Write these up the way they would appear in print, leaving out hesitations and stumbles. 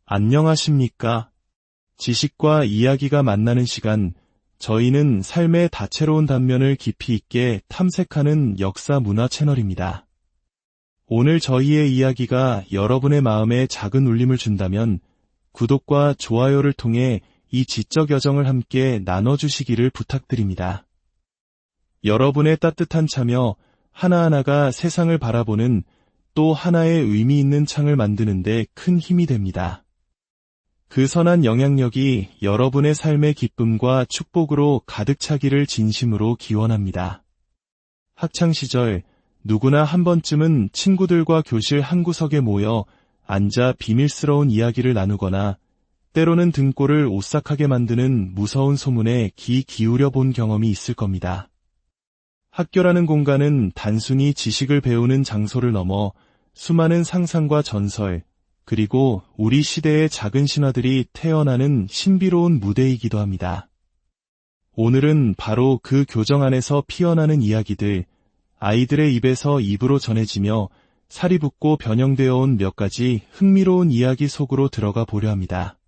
안녕하십니까? 지식과 이야기가 만나는 시간, 저희는 삶의 다채로운 단면을 깊이 있게 탐색하는 역사 문화 채널입니다. 오늘 저희의 이야기가 여러분의 마음에 작은 울림을 준다면 구독과 좋아요를 통해 이 지적 여정을 함께 나눠주시기를 부탁드립니다. 여러분의 따뜻한 참여 하나하나가 세상을 바라보는 또 하나의 의미 있는 창을 만드는 데 큰 힘이 됩니다. 그 선한 영향력이 여러분의 삶의 기쁨과 축복으로 가득 차기를 진심으로 기원합니다. 학창시절 누구나 한 번쯤은 친구들과 교실 한 구석에 모여 앉아 비밀스러운 이야기를 나누거나 때로는 등골을 오싹하게 만드는 무서운 소문에 귀 기울여 본 경험이 있을 겁니다. 학교라는 공간은 단순히 지식을 배우는 장소를 넘어 수많은 상상과 전설, 그리고 우리 시대의 작은 신화들이 태어나는 신비로운 무대이기도 합니다. 오늘은 바로 그 교정 안에서 피어나는 이야기들, 아이들의 입에서 입으로 전해지며 살이 붙고 변형되어 온 몇 가지 흥미로운 이야기 속으로 들어가 보려 합니다.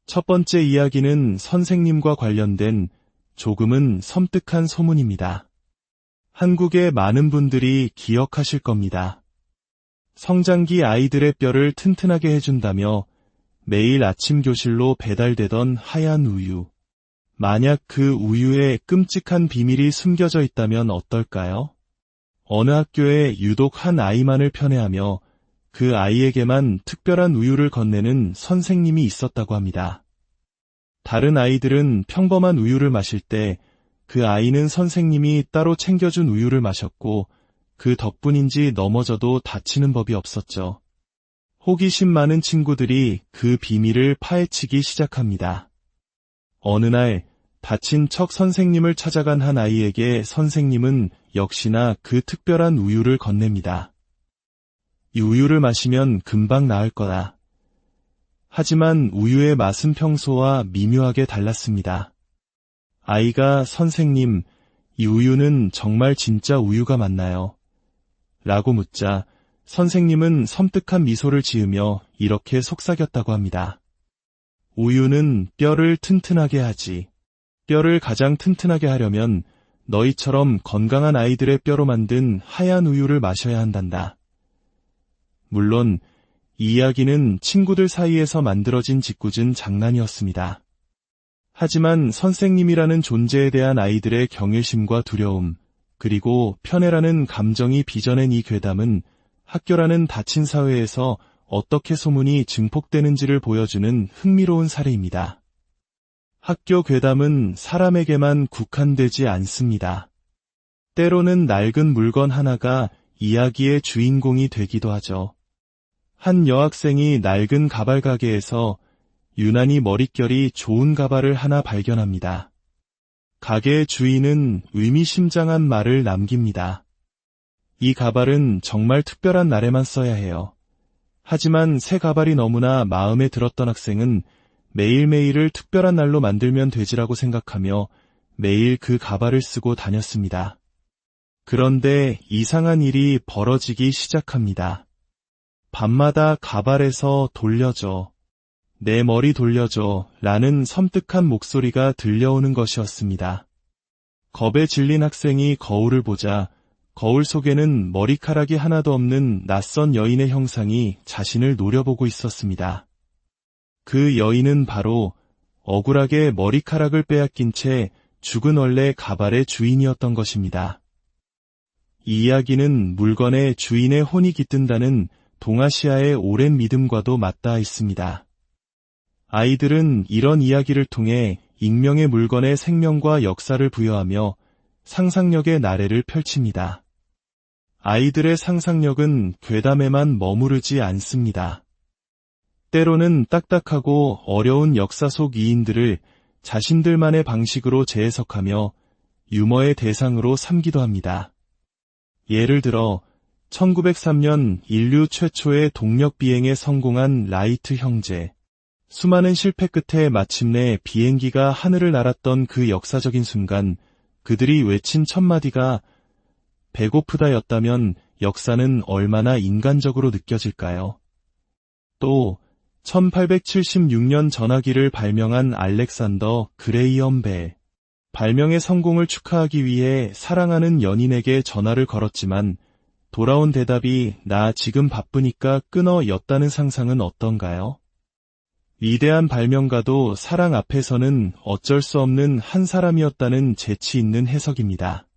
첫 번째 이야기는 선생님과 관련된 조금은 섬뜩한 소문입니다. 한국의 많은 분들이 기억하실 겁니다. 성장기 아이들의 뼈를 튼튼하게 해준다며 매일 아침 교실로 배달되던 하얀 우유. 만약 그 우유에 끔찍한 비밀이 숨겨져 있다면 어떨까요? 어느 학교에 유독 한 아이만을 편애하며 그 아이에게만 특별한 우유를 건네는 선생님이 있었다고 합니다. 다른 아이들은 평범한 우유를 마실 때 그 아이는 선생님이 따로 챙겨준 우유를 마셨고 그 덕분인지 넘어져도 다치는 법이 없었죠. 호기심 많은 친구들이 그 비밀을 파헤치기 시작합니다. 어느 날 다친 척 선생님을 찾아간 한 아이에게 선생님은 역시나 그 특별한 우유를 건넵니다. 이 우유를 마시면 금방 나을 거다. 하지만 우유의 맛은 평소와 미묘하게 달랐습니다. 아이가 선생님, 이 우유는 정말 진짜 우유가 맞나요? 라고 묻자 선생님은 섬뜩한 미소를 지으며 이렇게 속삭였다고 합니다. 우유는 뼈를 튼튼하게 하지. 뼈를 가장 튼튼하게 하려면 너희처럼 건강한 아이들의 뼈로 만든 하얀 우유를 마셔야 한단다. 물론 이 이야기는 친구들 사이에서 만들어진 짓궂은 장난이었습니다. 하지만 선생님이라는 존재에 대한 아이들의 경외심과 두려움, 그리고 편애라는 감정이 빚어낸 이 괴담은 학교라는 닫힌 사회에서 어떻게 소문이 증폭되는지를 보여주는 흥미로운 사례입니다. 학교 괴담은 사람에게만 국한되지 않습니다. 때로는 낡은 물건 하나가 이야기의 주인공이 되기도 하죠. 한 여학생이 낡은 가발 가게에서 유난히 머릿결이 좋은 가발을 하나 발견합니다. 가게의 주인은 의미심장한 말을 남깁니다. 이 가발은 정말 특별한 날에만 써야 해요. 하지만 새 가발이 너무나 마음에 들었던 학생은 매일매일을 특별한 날로 만들면 되지라고 생각하며 매일 그 가발을 쓰고 다녔습니다. 그런데 이상한 일이 벌어지기 시작합니다. 밤마다 가발에서 돌려줘. 내 머리 돌려줘 라는 섬뜩한 목소리가 들려오는 것이었습니다. 겁에 질린 학생이 거울을 보자 거울 속에는 머리카락이 하나도 없는 낯선 여인의 형상이 자신을 노려보고 있었습니다. 그 여인은 바로 억울하게 머리카락을 빼앗긴 채 죽은 원래 가발의 주인이었던 것입니다. 이 이야기는 물건에 주인의 혼이 깃든다는 동아시아의 오랜 믿음과도 맞닿아 있습니다. 아이들은 이런 이야기를 통해 익명의 물건에 생명과 역사를 부여하며 상상력의 나래를 펼칩니다. 아이들의 상상력은 괴담에만 머무르지 않습니다. 때로는 딱딱하고 어려운 역사 속 이인들을 자신들만의 방식으로 재해석하며 유머의 대상으로 삼기도 합니다. 예를 들어 1903년 인류 최초의 동력 비행에 성공한 라이트 형제. 수많은 실패 끝에 마침내 비행기가 하늘을 날았던 그 역사적인 순간 그들이 외친 첫마디가 배고프다였다면 역사는 얼마나 인간적으로 느껴질까요? 또 1876년 전화기를 발명한 알렉산더 그레이엄 벨. 발명의 성공을 축하하기 위해 사랑하는 연인에게 전화를 걸었지만 돌아온 대답이 "나 지금 바쁘니까 끊어" 였다는 상상은 어떤가요? 위대한 발명가도 사랑 앞에서는 어쩔 수 없는 한 사람이었다는 재치 있는 해석입니다.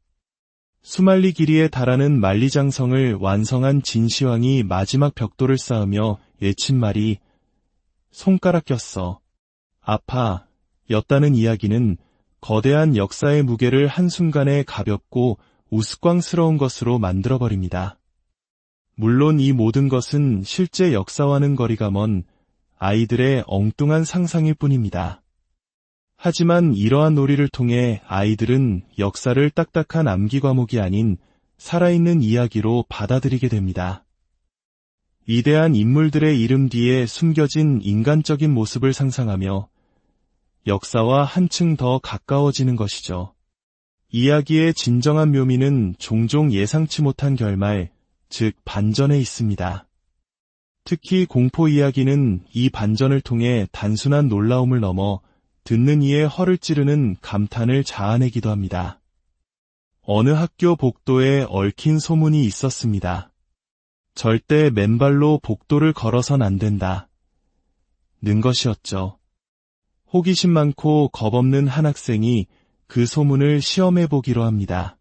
수만리 길이에 달하는 만리장성을 완성한 진시황이 마지막 벽돌을 쌓으며 외친 말이 "손가락 꼈어. 아파" 였다는 이야기는 거대한 역사의 무게를 한순간에 가볍고 우스꽝스러운 것으로 만들어버립니다. 물론 이 모든 것은 실제 역사와는 거리가 먼 아이들의 엉뚱한 상상일 뿐입니다. 하지만 이러한 놀이를 통해 아이들은 역사를 딱딱한 암기 과목이 아닌 살아있는 이야기로 받아들이게 됩니다. 위대한 인물들의 이름 뒤에 숨겨진 인간적인 모습을 상상하며 역사와 한층 더 가까워지는 것이죠. 이야기의 진정한 묘미는 종종 예상치 못한 결말, 즉 반전에 있습니다. 특히 공포 이야기는 이 반전을 통해 단순한 놀라움을 넘어 듣는 이의 허를 찌르는 감탄을 자아내기도 합니다. 어느 학교 복도에 얽힌 소문이 있었습니다. 절대 맨발로 복도를 걸어선 안 된다. 는 것이었죠. 호기심 많고 겁없는 한 학생이 그 소문을 시험해보기로 합니다.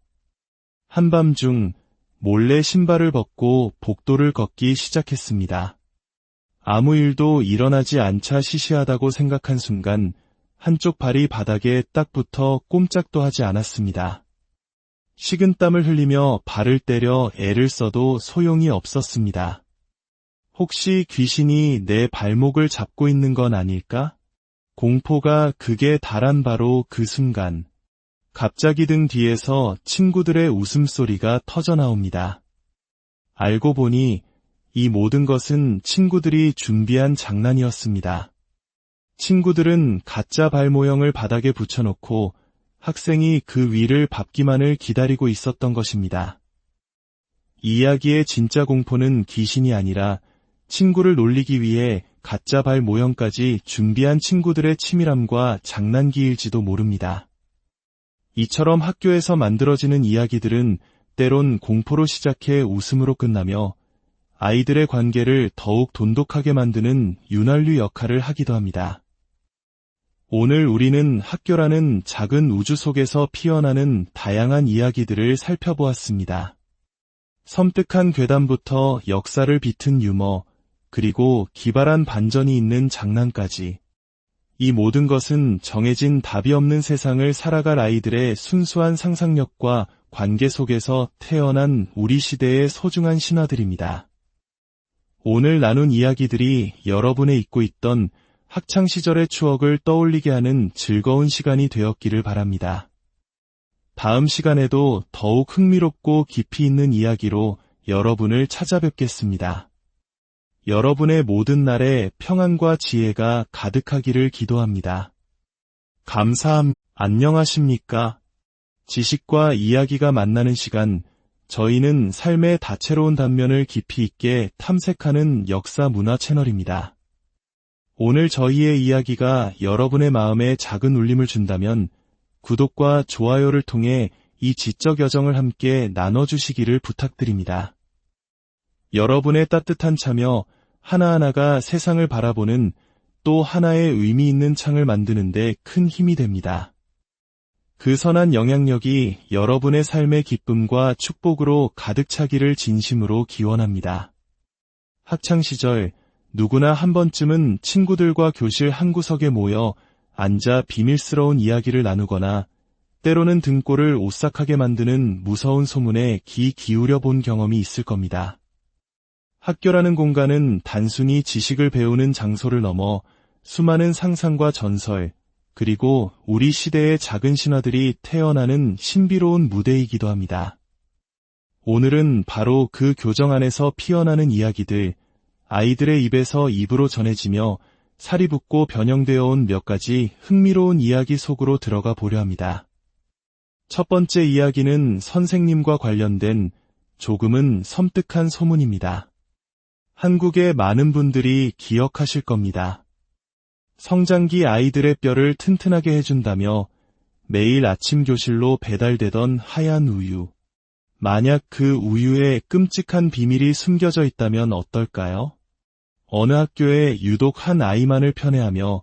한밤중 몰래 신발을 벗고 복도를 걷기 시작했습니다. 아무 일도 일어나지 않자 시시하다고 생각한 순간 한쪽 발이 바닥에 딱 붙어 꼼짝도 하지 않았습니다. 식은땀을 흘리며 발을 때려 애를 써도 소용이 없었습니다. 혹시 귀신이 내 발목을 잡고 있는 건 아닐까? 공포가 극에 달한 바로 그 순간, 갑자기 등 뒤에서 친구들의 웃음소리가 터져나옵니다. 알고 보니 이 모든 것은 친구들이 준비한 장난이었습니다. 친구들은 가짜 발 모형을 바닥에 붙여놓고 학생이 그 위를 밟기만을 기다리고 있었던 것입니다. 이 이야기의 진짜 공포는 귀신이 아니라 친구를 놀리기 위해 가짜 발 모형까지 준비한 친구들의 치밀함과 장난기일지도 모릅니다. 이처럼 학교에서 만들어지는 이야기들은 때론 공포로 시작해 웃음으로 끝나며 아이들의 관계를 더욱 돈독하게 만드는 윤활유 역할을 하기도 합니다. 오늘 우리는 학교라는 작은 우주 속에서 피어나는 다양한 이야기들을 살펴보았습니다. 섬뜩한 괴담부터 역사를 비튼 유머, 그리고 기발한 반전이 있는 장난까지. 이 모든 것은 정해진 답이 없는 세상을 살아갈 아이들의 순수한 상상력과 관계 속에서 태어난 우리 시대의 소중한 신화들입니다. 오늘 나눈 이야기들이 여러분의 잊고 있던 학창시절의 추억을 떠올리게 하는 즐거운 시간이 되었기를 바랍니다. 다음 시간에도 더욱 흥미롭고 깊이 있는 이야기로 여러분을 찾아뵙겠습니다. 여러분의 모든 날에 평안과 지혜가 가득하기를 기도합니다. 감사합니다. 안녕하십니까? 지식과 이야기가 만나는 시간, 저희는 삶의 다채로운 단면을 깊이 있게 탐색하는 역사 문화 채널입니다. 오늘 저희의 이야기가 여러분의 마음에 작은 울림을 준다면 구독과 좋아요를 통해 이 지적 여정을 함께 나눠주시기를 부탁드립니다. 여러분의 따뜻한 참여 하나하나가 세상을 바라보는 또 하나의 의미 있는 창을 만드는 데 큰 힘이 됩니다. 그 선한 영향력이 여러분의 삶의 기쁨과 축복으로 가득 차기를 진심으로 기원합니다. 학창시절 누구나 한 번쯤은 친구들과 교실 한 구석에 모여 앉아 비밀스러운 이야기를 나누거나 때로는 등골을 오싹하게 만드는 무서운 소문에 귀 기울여 본 경험이 있을 겁니다. 학교라는 공간은 단순히 지식을 배우는 장소를 넘어 수많은 상상과 전설, 그리고 우리 시대의 작은 신화들이 태어나는 신비로운 무대이기도 합니다. 오늘은 바로 그 교정 안에서 피어나는 이야기들, 아이들의 입에서 입으로 전해지며 살이 붙고 변형되어 온 몇 가지 흥미로운 이야기 속으로 들어가 보려 합니다. 첫 번째 이야기는 선생님과 관련된 조금은 섬뜩한 소문입니다. 한국의 많은 분들이 기억하실 겁니다. 성장기 아이들의 뼈를 튼튼하게 해준다며 매일 아침 교실로 배달되던 하얀 우유. 만약 그 우유에 끔찍한 비밀이 숨겨져 있다면 어떨까요? 어느 학교에 유독 한 아이만을 편애하며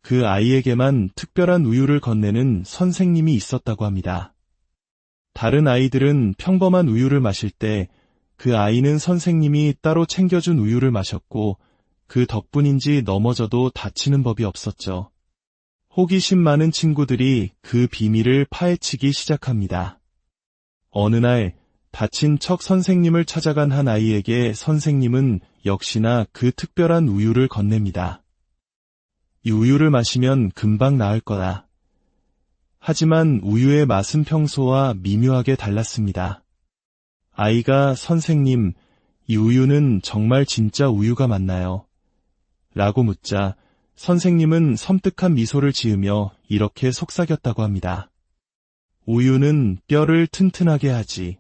그 아이에게만 특별한 우유를 건네는 선생님이 있었다고 합니다. 다른 아이들은 평범한 우유를 마실 때 그 아이는 선생님이 따로 챙겨준 우유를 마셨고 그 덕분인지 넘어져도 다치는 법이 없었죠. 호기심 많은 친구들이 그 비밀을 파헤치기 시작합니다. 어느 날 다친 척 선생님을 찾아간 한 아이에게 선생님은 역시나 그 특별한 우유를 건넵니다. 이 우유를 마시면 금방 나을 거다. 하지만 우유의 맛은 평소와 미묘하게 달랐습니다. 아이가 선생님, 이 우유는 정말 진짜 우유가 맞나요? 라고 묻자 선생님은 섬뜩한 미소를 지으며 이렇게 속삭였다고 합니다. 우유는 뼈를 튼튼하게 하지.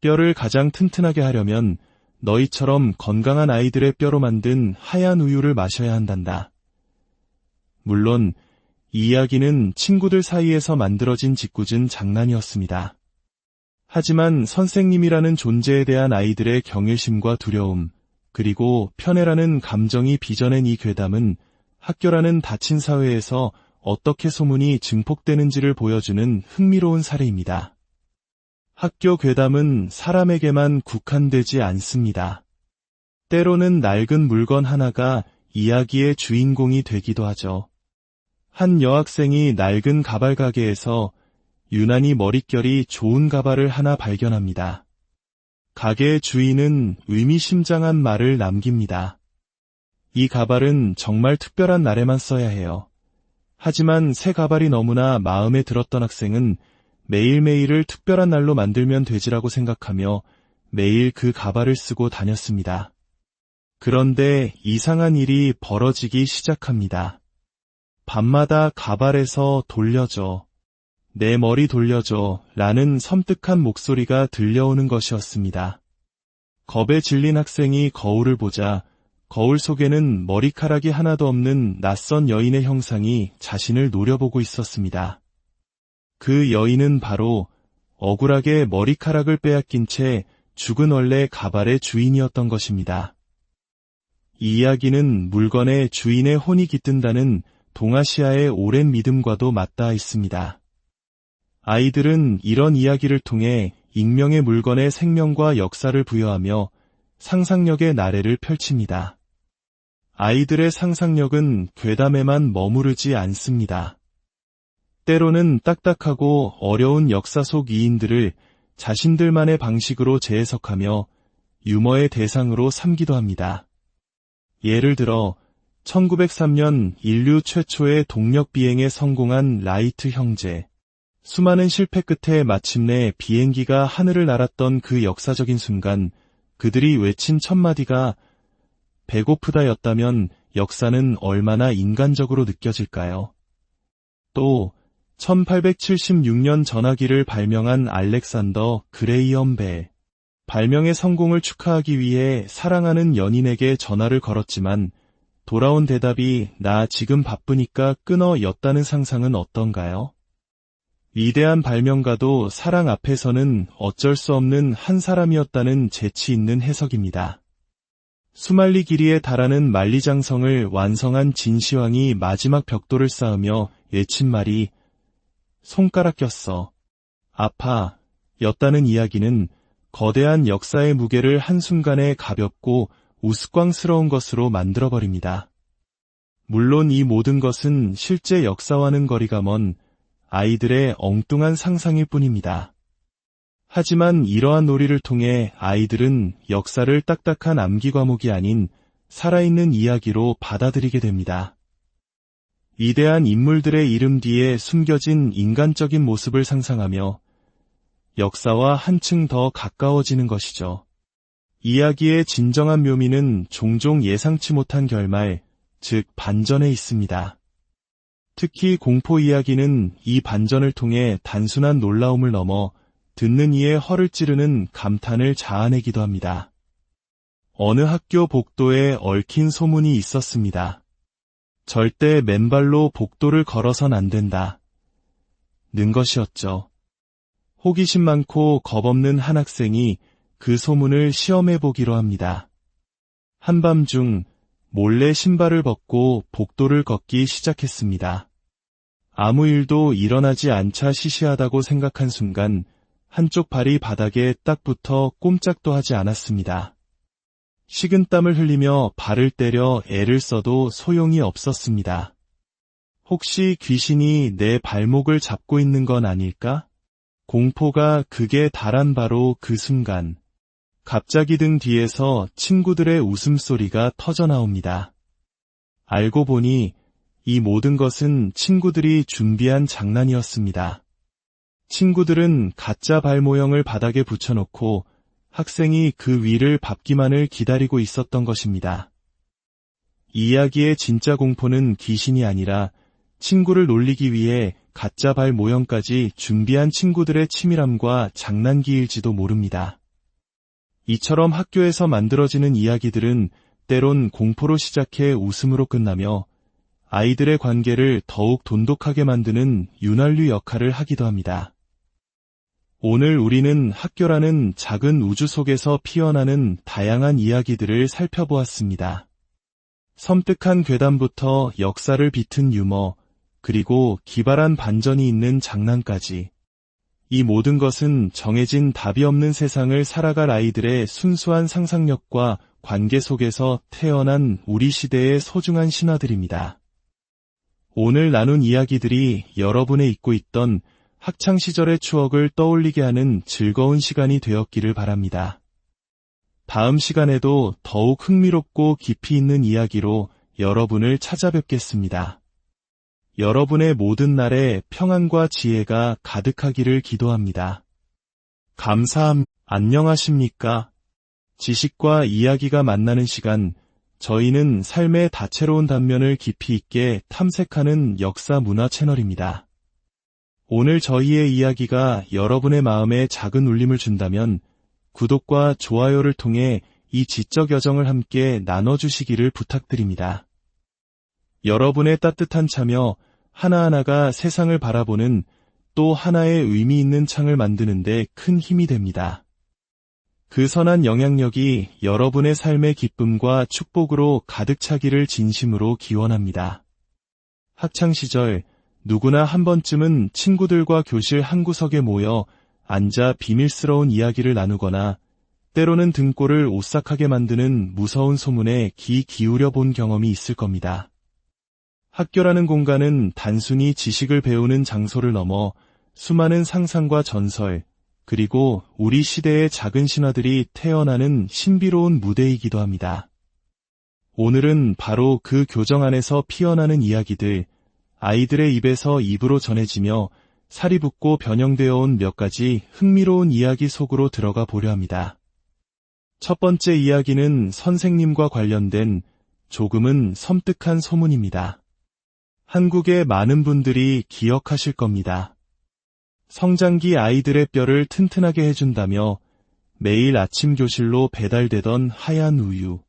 뼈를 가장 튼튼하게 하려면 너희처럼 건강한 아이들의 뼈로 만든 하얀 우유를 마셔야 한단다. 물론 이 이야기는 친구들 사이에서 만들어진 짓궂은 장난이었습니다. 하지만 선생님이라는 존재에 대한 아이들의 경외심과 두려움, 그리고 편애라는 감정이 빚어낸 이 괴담은 학교라는 닫힌 사회에서 어떻게 소문이 증폭되는지를 보여주는 흥미로운 사례입니다. 학교 괴담은 사람에게만 국한되지 않습니다. 때로는 낡은 물건 하나가 이야기의 주인공이 되기도 하죠. 한 여학생이 낡은 가발 가게에서 유난히 머릿결이 좋은 가발을 하나 발견합니다. 가게의 주인은 의미심장한 말을 남깁니다. 이 가발은 정말 특별한 날에만 써야 해요. 하지만 새 가발이 너무나 마음에 들었던 학생은 매일매일을 특별한 날로 만들면 되지라고 생각하며 매일 그 가발을 쓰고 다녔습니다. 그런데 이상한 일이 벌어지기 시작합니다. 밤마다 가발에서 돌려줘. 내 머리 돌려줘 라는 섬뜩한 목소리가 들려오는 것이었습니다. 겁에 질린 학생이 거울을 보자 거울 속에는 머리카락이 하나도 없는 낯선 여인의 형상이 자신을 노려보고 있었습니다. 그 여인은 바로 억울하게 머리카락을 빼앗긴 채 죽은 원래 가발의 주인이었던 것입니다. 이 이야기는 물건에 주인의 혼이 깃든다는 동아시아의 오랜 믿음과도 맞닿아 있습니다. 아이들은 이런 이야기를 통해 익명의 물건에 생명과 역사를 부여하며 상상력의 나래를 펼칩니다. 아이들의 상상력은 괴담에만 머무르지 않습니다. 때로는 딱딱하고 어려운 역사 속 이인들을 자신들만의 방식으로 재해석하며 유머의 대상으로 삼기도 합니다. 예를 들어 1903년 인류 최초의 동력 비행에 성공한 라이트 형제. 수많은 실패 끝에 마침내 비행기가 하늘을 날았던 그 역사적인 순간 그들이 외친 첫마디가 배고프다였다면 역사는 얼마나 인간적으로 느껴질까요? 또 1876년 전화기를 발명한 알렉산더 그레이엄 벨. 발명의 성공을 축하하기 위해 사랑하는 연인에게 전화를 걸었지만 돌아온 대답이 나 지금 바쁘니까 끊어 였다는 상상은 어떤가요? 위대한 발명가도 사랑 앞에서는 어쩔 수 없는 한 사람이었다는 재치 있는 해석입니다. 수만리 길이에 달하는 만리장성을 완성한 진시황이 마지막 벽돌을 쌓으며 외친 말이 손가락 꼈어. 아파. 였다는 이야기는 거대한 역사의 무게를 한순간에 가볍고 우스꽝스러운 것으로 만들어버립니다. 물론 이 모든 것은 실제 역사와는 거리가 먼 아이들의 엉뚱한 상상일 뿐입니다. 하지만 이러한 놀이를 통해 아이들은 역사를 딱딱한 암기 과목이 아닌 살아있는 이야기로 받아들이게 됩니다. 위대한 인물들의 이름 뒤에 숨겨진 인간적인 모습을 상상하며 역사와 한층 더 가까워지는 것이죠. 이야기의 진정한 묘미는 종종 예상치 못한 결말, 즉 반전에 있습니다. 특히 공포 이야기는 이 반전을 통해 단순한 놀라움을 넘어 듣는 이의 허를 찌르는 감탄을 자아내기도 합니다. 어느 학교 복도에 얽힌 소문이 있었습니다. 절대 맨발로 복도를 걸어선 안 된다. 는 것이었죠. 호기심 많고 겁없는 한 학생이 그 소문을 시험해 보기로 합니다. 한밤중 몰래 신발을 벗고 복도를 걷기 시작했습니다. 아무 일도 일어나지 않자 시시하다고 생각한 순간 한쪽 발이 바닥에 딱 붙어 꼼짝도 하지 않았습니다. 식은땀을 흘리며 발을 때려 애를 써도 소용이 없었습니다. 혹시 귀신이 내 발목을 잡고 있는 건 아닐까? 공포가 극에 달한 바로 그 순간, 갑자기 등 뒤에서 친구들의 웃음소리가 터져나옵니다. 알고 보니 이 모든 것은 친구들이 준비한 장난이었습니다. 친구들은 가짜 발 모형을 바닥에 붙여놓고 학생이 그 위를 밟기만을 기다리고 있었던 것입니다. 이 이야기의 진짜 공포는 귀신이 아니라 친구를 놀리기 위해 가짜 발 모형까지 준비한 친구들의 치밀함과 장난기일지도 모릅니다. 이처럼 학교에서 만들어지는 이야기들은 때론 공포로 시작해 웃음으로 끝나며 아이들의 관계를 더욱 돈독하게 만드는 윤활유 역할을 하기도 합니다. 오늘 우리는 학교라는 작은 우주 속에서 피어나는 다양한 이야기들을 살펴보았습니다. 섬뜩한 괴담부터 역사를 비튼 유머, 그리고 기발한 반전이 있는 장난까지. 이 모든 것은 정해진 답이 없는 세상을 살아갈 아이들의 순수한 상상력과 관계 속에서 태어난 우리 시대의 소중한 신화들입니다. 오늘 나눈 이야기들이 여러분의 잊고 있던 학창시절의 추억을 떠올리게 하는 즐거운 시간이 되었기를 바랍니다. 다음 시간에도 더욱 흥미롭고 깊이 있는 이야기로 여러분을 찾아뵙겠습니다. 여러분의 모든 날에 평안과 지혜가 가득하기를 기도합니다. 안녕하십니까? 지식과 이야기가 만나는 시간, 저희는 삶의 다채로운 단면을 깊이 있게 탐색하는 역사 문화 채널입니다. 오늘 저희의 이야기가 여러분의 마음에 작은 울림을 준다면 구독과 좋아요를 통해 이 지적 여정을 함께 나눠주시기를 부탁드립니다. 여러분의 따뜻한 참여, 하나하나가 세상을 바라보는 또 하나의 의미 있는 창을 만드는 데 큰 힘이 됩니다. 그 선한 영향력이 여러분의 삶의 기쁨과 축복으로 가득 차기를 진심으로 기원합니다. 학창시절 누구나 한 번쯤은 친구들과 교실 한 구석에 모여 앉아 비밀스러운 이야기를 나누거나 때로는 등골을 오싹하게 만드는 무서운 소문에 귀 기울여 본 경험이 있을 겁니다. 학교라는 공간은 단순히 지식을 배우는 장소를 넘어 수많은 상상과 전설, 그리고 우리 시대의 작은 신화들이 태어나는 신비로운 무대이기도 합니다. 오늘은 바로 그 교정 안에서 피어나는 이야기들, 아이들의 입에서 입으로 전해지며 살이 붙고 변형되어 온 몇 가지 흥미로운 이야기 속으로 들어가 보려 합니다. 첫 번째 이야기는 선생님과 관련된 조금은 섬뜩한 소문입니다. 한국의 많은 분들이 기억하실 겁니다. 성장기 아이들의 뼈를 튼튼하게 해준다며 매일 아침 교실로 배달되던 하얀 우유.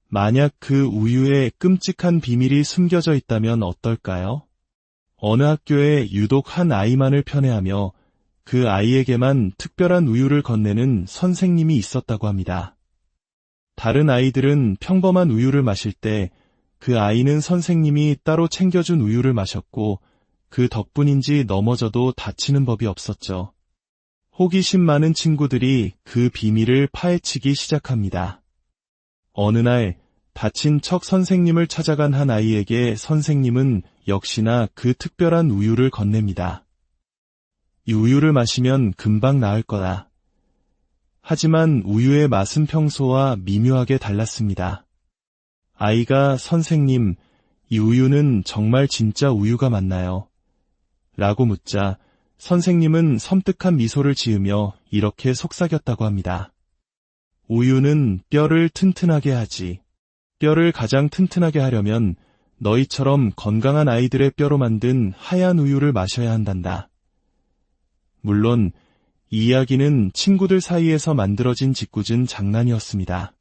만약 그 우유에 끔찍한 비밀이 숨겨져 있다면 어떨까요? 어느 학교에 유독 한 아이만을 편애하며 그 아이에게만 특별한 우유를 건네는 선생님이 있었다고 합니다. 다른 아이들은 평범한 우유를 마실 때 그 아이는 선생님이 따로 챙겨준 우유를 마셨고 그 덕분인지 넘어져도 다치는 법이 없었죠. 호기심 많은 친구들이 그 비밀을 파헤치기 시작합니다. 어느 날 다친 척 선생님을 찾아간 한 아이에게 선생님은 역시나 그 특별한 우유를 건넵니다. 이 우유를 마시면 금방 나을 거다. 하지만 우유의 맛은 평소와 미묘하게 달랐습니다. 아이가 선생님, 이 우유는 정말 진짜 우유가 맞나요? 라고 묻자 선생님은 섬뜩한 미소를 지으며 이렇게 속삭였다고 합니다. 우유는 뼈를 튼튼하게 하지. 뼈를 가장 튼튼하게 하려면 너희처럼 건강한 아이들의 뼈로 만든 하얀 우유를 마셔야 한단다. 물론 이 이야기는 친구들 사이에서 만들어진 짓궂은 장난이었습니다.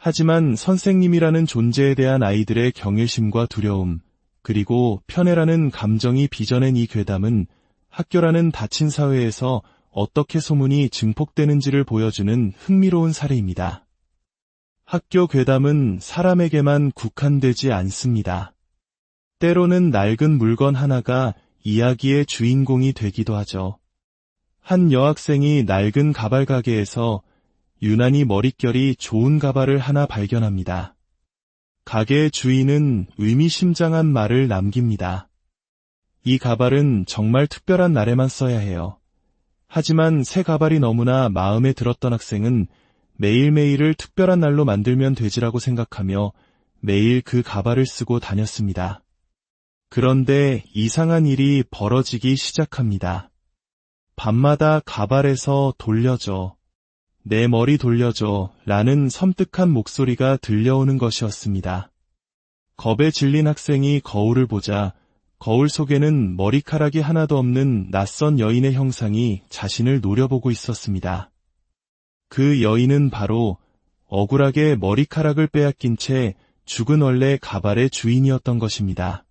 하지만 선생님이라는 존재에 대한 아이들의 경외심과 두려움, 그리고 편애라는 감정이 빚어낸 이 괴담은 학교라는 닫힌 사회에서 어떻게 소문이 증폭되는지를 보여주는 흥미로운 사례입니다. 학교 괴담은 사람에게만 국한되지 않습니다. 때로는 낡은 물건 하나가 이야기의 주인공이 되기도 하죠. 한 여학생이 낡은 가발 가게에서 유난히 머릿결이 좋은 가발을 하나 발견합니다. 가게의 주인은 의미심장한 말을 남깁니다. 이 가발은 정말 특별한 날에만 써야 해요. 하지만 새 가발이 너무나 마음에 들었던 학생은 매일매일을 특별한 날로 만들면 되지라고 생각하며 매일 그 가발을 쓰고 다녔습니다. 그런데 이상한 일이 벌어지기 시작합니다. 밤마다 가발에서 돌려줘, 내 머리 돌려줘 라는 섬뜩한 목소리가 들려오는 것이었습니다. 겁에 질린 학생이 거울을 보자 거울 속에는 머리카락이 하나도 없는 낯선 여인의 형상이 자신을 노려보고 있었습니다. 그 여인은 바로 억울하게 머리카락을 빼앗긴 채 죽은 원래 가발의 주인이었던 것입니다.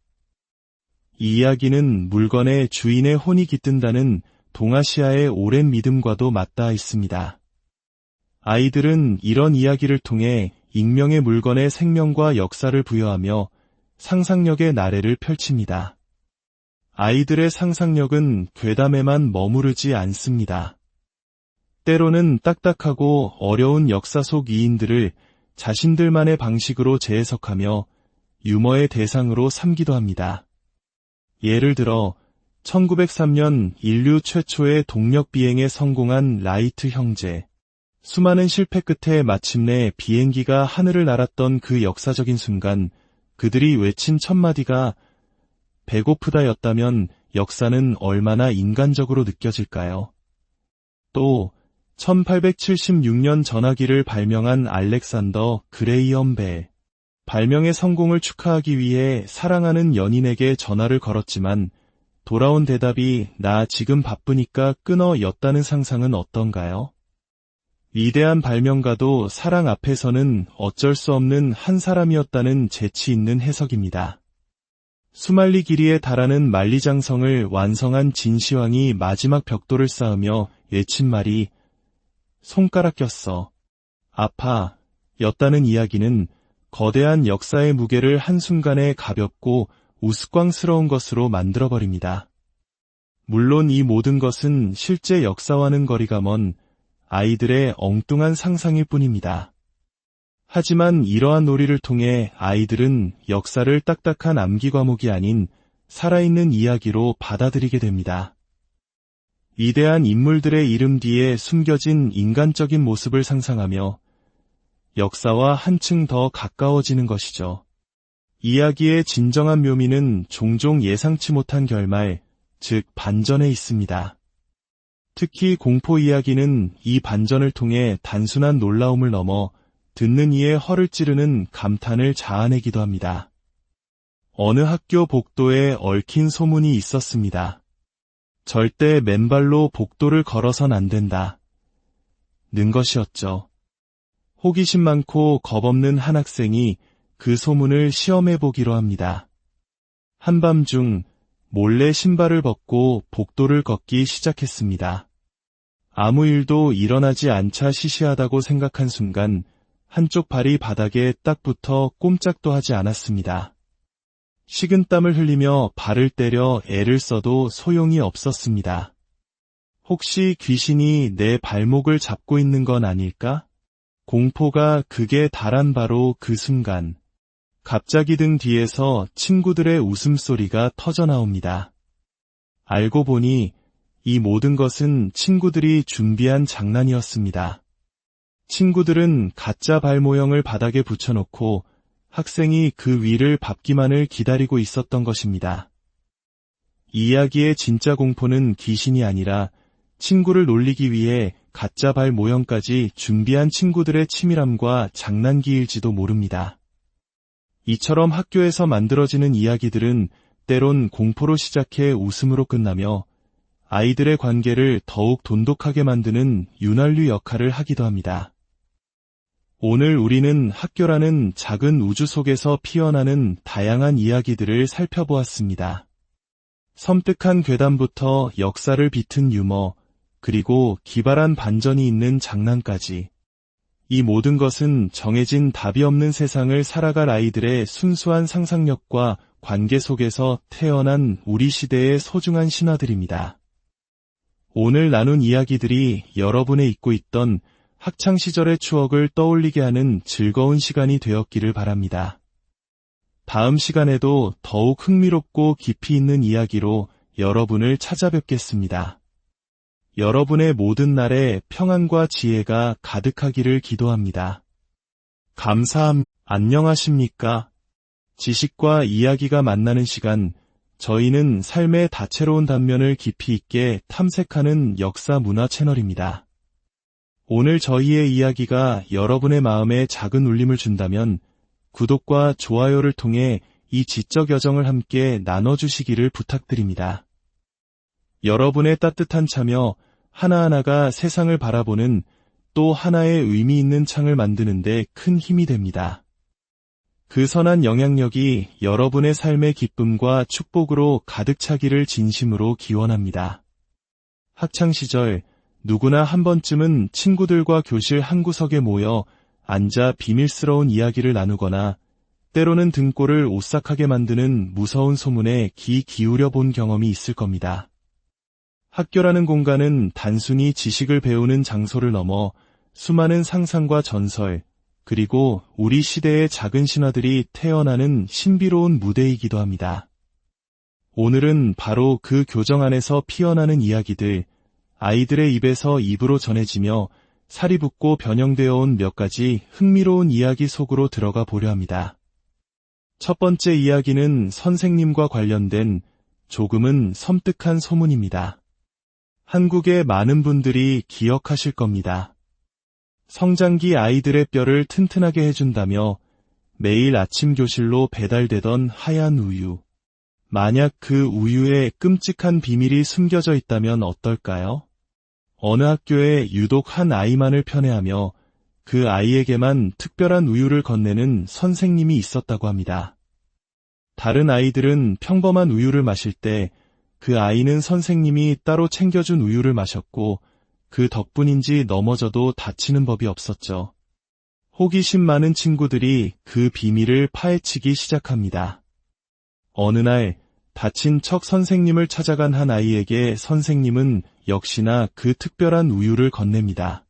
이 이야기는 물건에 주인의 혼이 깃든다는 동아시아의 오랜 믿음과도 맞닿아 있습니다. 아이들은 이런 이야기를 통해 익명의 물건에 생명과 역사를 부여하며 상상력의 나래를 펼칩니다. 아이들의 상상력은 괴담에만 머무르지 않습니다. 때로는 딱딱하고 어려운 역사 속 이인들을 자신들만의 방식으로 재해석하며 유머의 대상으로 삼기도 합니다. 예를 들어 1903년 인류 최초의 동력 비행에 성공한 라이트 형제. 수많은 실패 끝에 마침내 비행기가 하늘을 날았던 그 역사적인 순간 그들이 외친 첫 마디가 배고프다였다면 역사는 얼마나 인간적으로 느껴질까요? 또 1876년 전화기를 발명한 알렉산더 그레이엄 벨. 발명의 성공을 축하하기 위해 사랑하는 연인에게 전화를 걸었지만 돌아온 대답이 나 지금 바쁘니까 끊어 였다는 상상은 어떤가요? 위대한 발명가도 사랑 앞에서는 어쩔 수 없는 한 사람이었다는 재치 있는 해석입니다. 수만리 길이에 달하는 만리장성을 완성한 진시황이 마지막 벽돌을 쌓으며 외친 말이 손가락 꼈어. 아파. 였다는 이야기는 거대한 역사의 무게를 한순간에 가볍고 우스꽝스러운 것으로 만들어버립니다. 물론 이 모든 것은 실제 역사와는 거리가 먼 아이들의 엉뚱한 상상일 뿐입니다. 하지만 이러한 놀이를 통해 아이들은 역사를 딱딱한 암기 과목이 아닌 살아있는 이야기로 받아들이게 됩니다. 위대한 인물들의 이름 뒤에 숨겨진 인간적인 모습을 상상하며 역사와 한층 더 가까워지는 것이죠. 이야기의 진정한 묘미는 종종 예상치 못한 결말, 즉 반전에 있습니다. 특히 공포 이야기는 이 반전을 통해 단순한 놀라움을 넘어 듣는 이의 허를 찌르는 감탄을 자아내기도 합니다. 어느 학교 복도에 얽힌 소문이 있었습니다. 절대 맨발로 복도를 걸어선 안 된다. 는 것이었죠. 호기심 많고 겁없는 한 학생이 그 소문을 시험해보기로 합니다. 한밤중 몰래 신발을 벗고 복도를 걷기 시작했습니다. 아무 일도 일어나지 않자 시시하다고 생각한 순간 한쪽 발이 바닥에 딱 붙어 꼼짝도 하지 않았습니다. 식은땀을 흘리며 발을 때려 애를 써도 소용이 없었습니다. 혹시 귀신이 내 발목을 잡고 있는 건 아닐까? 공포가 극에 달한 바로 그 순간 갑자기 등 뒤에서 친구들의 웃음소리가 터져나옵니다. 알고 보니 이 모든 것은 친구들이 준비한 장난이었습니다. 친구들은 가짜 발 모형을 바닥에 붙여놓고 학생이 그 위를 밟기만을 기다리고 있었던 것입니다. 이 이야기의 진짜 공포는 귀신이 아니라 친구를 놀리기 위해 가짜 발 모형까지 준비한 친구들의 치밀함과 장난기일지도 모릅니다. 이처럼 학교에서 만들어지는 이야기들은 때론 공포로 시작해 웃음으로 끝나며 아이들의 관계를 더욱 돈독하게 만드는 윤활유 역할을 하기도 합니다. 오늘 우리는 학교라는 작은 우주 속에서 피어나는 다양한 이야기들을 살펴보았습니다. 섬뜩한 괴담부터 역사를 비튼 유머, 그리고 기발한 반전이 있는 장난까지. 이 모든 것은 정해진 답이 없는 세상을 살아갈 아이들의 순수한 상상력과 관계 속에서 태어난 우리 시대의 소중한 신화들입니다. 오늘 나눈 이야기들이 여러분의 잊고 있던 학창시절의 추억을 떠올리게 하는 즐거운 시간이 되었기를 바랍니다. 다음 시간에도 더욱 흥미롭고 깊이 있는 이야기로 여러분을 찾아뵙겠습니다. 여러분의 모든 날에 평안과 지혜가 가득하기를 기도합니다. 감사합니다. 안녕하십니까? 지식과 이야기가 만나는 시간, 저희는 삶의 다채로운 단면을 깊이 있게 탐색하는 역사 문화 채널입니다. 오늘 저희의 이야기가 여러분의 마음에 작은 울림을 준다면 구독과 좋아요를 통해 이 지적 여정을 함께 나눠주시기를 부탁드립니다. 여러분의 따뜻한 참여 하나하나가 세상을 바라보는 또 하나의 의미 있는 창을 만드는 데 큰 힘이 됩니다. 그 선한 영향력이 여러분의 삶의 기쁨과 축복으로 가득 차기를 진심으로 기원합니다. 학창시절 누구나 한 번쯤은 친구들과 교실 한 구석에 모여 앉아 비밀스러운 이야기를 나누거나 때로는 등골을 오싹하게 만드는 무서운 소문에 귀 기울여 본 경험이 있을 겁니다. 학교라는 공간은 단순히 지식을 배우는 장소를 넘어 수많은 상상과 전설, 그리고 우리 시대의 작은 신화들이 태어나는 신비로운 무대이기도 합니다. 오늘은 바로 그 교정 안에서 피어나는 이야기들, 아이들의 입에서 입으로 전해지며 살이 붙고 변형되어 온 몇 가지 흥미로운 이야기 속으로 들어가 보려 합니다. 첫 번째 이야기는 선생님과 관련된 조금은 섬뜩한 소문입니다. 한국의 많은 분들이 기억하실 겁니다. 성장기 아이들의 뼈를 튼튼하게 해준다며 매일 아침 교실로 배달되던 하얀 우유. 만약 그 우유에 끔찍한 비밀이 숨겨져 있다면 어떨까요? 어느 학교에 유독 한 아이만을 편애하며 그 아이에게만 특별한 우유를 건네는 선생님이 있었다고 합니다. 다른 아이들은 평범한 우유를 마실 때 그 아이는 선생님이 따로 챙겨준 우유를 마셨고 그 덕분인지 넘어져도 다치는 법이 없었죠. 호기심 많은 친구들이 그 비밀을 파헤치기 시작합니다. 어느 날 다친 척 선생님을 찾아간 한 아이에게 선생님은 역시나 그 특별한 우유를 건넵니다.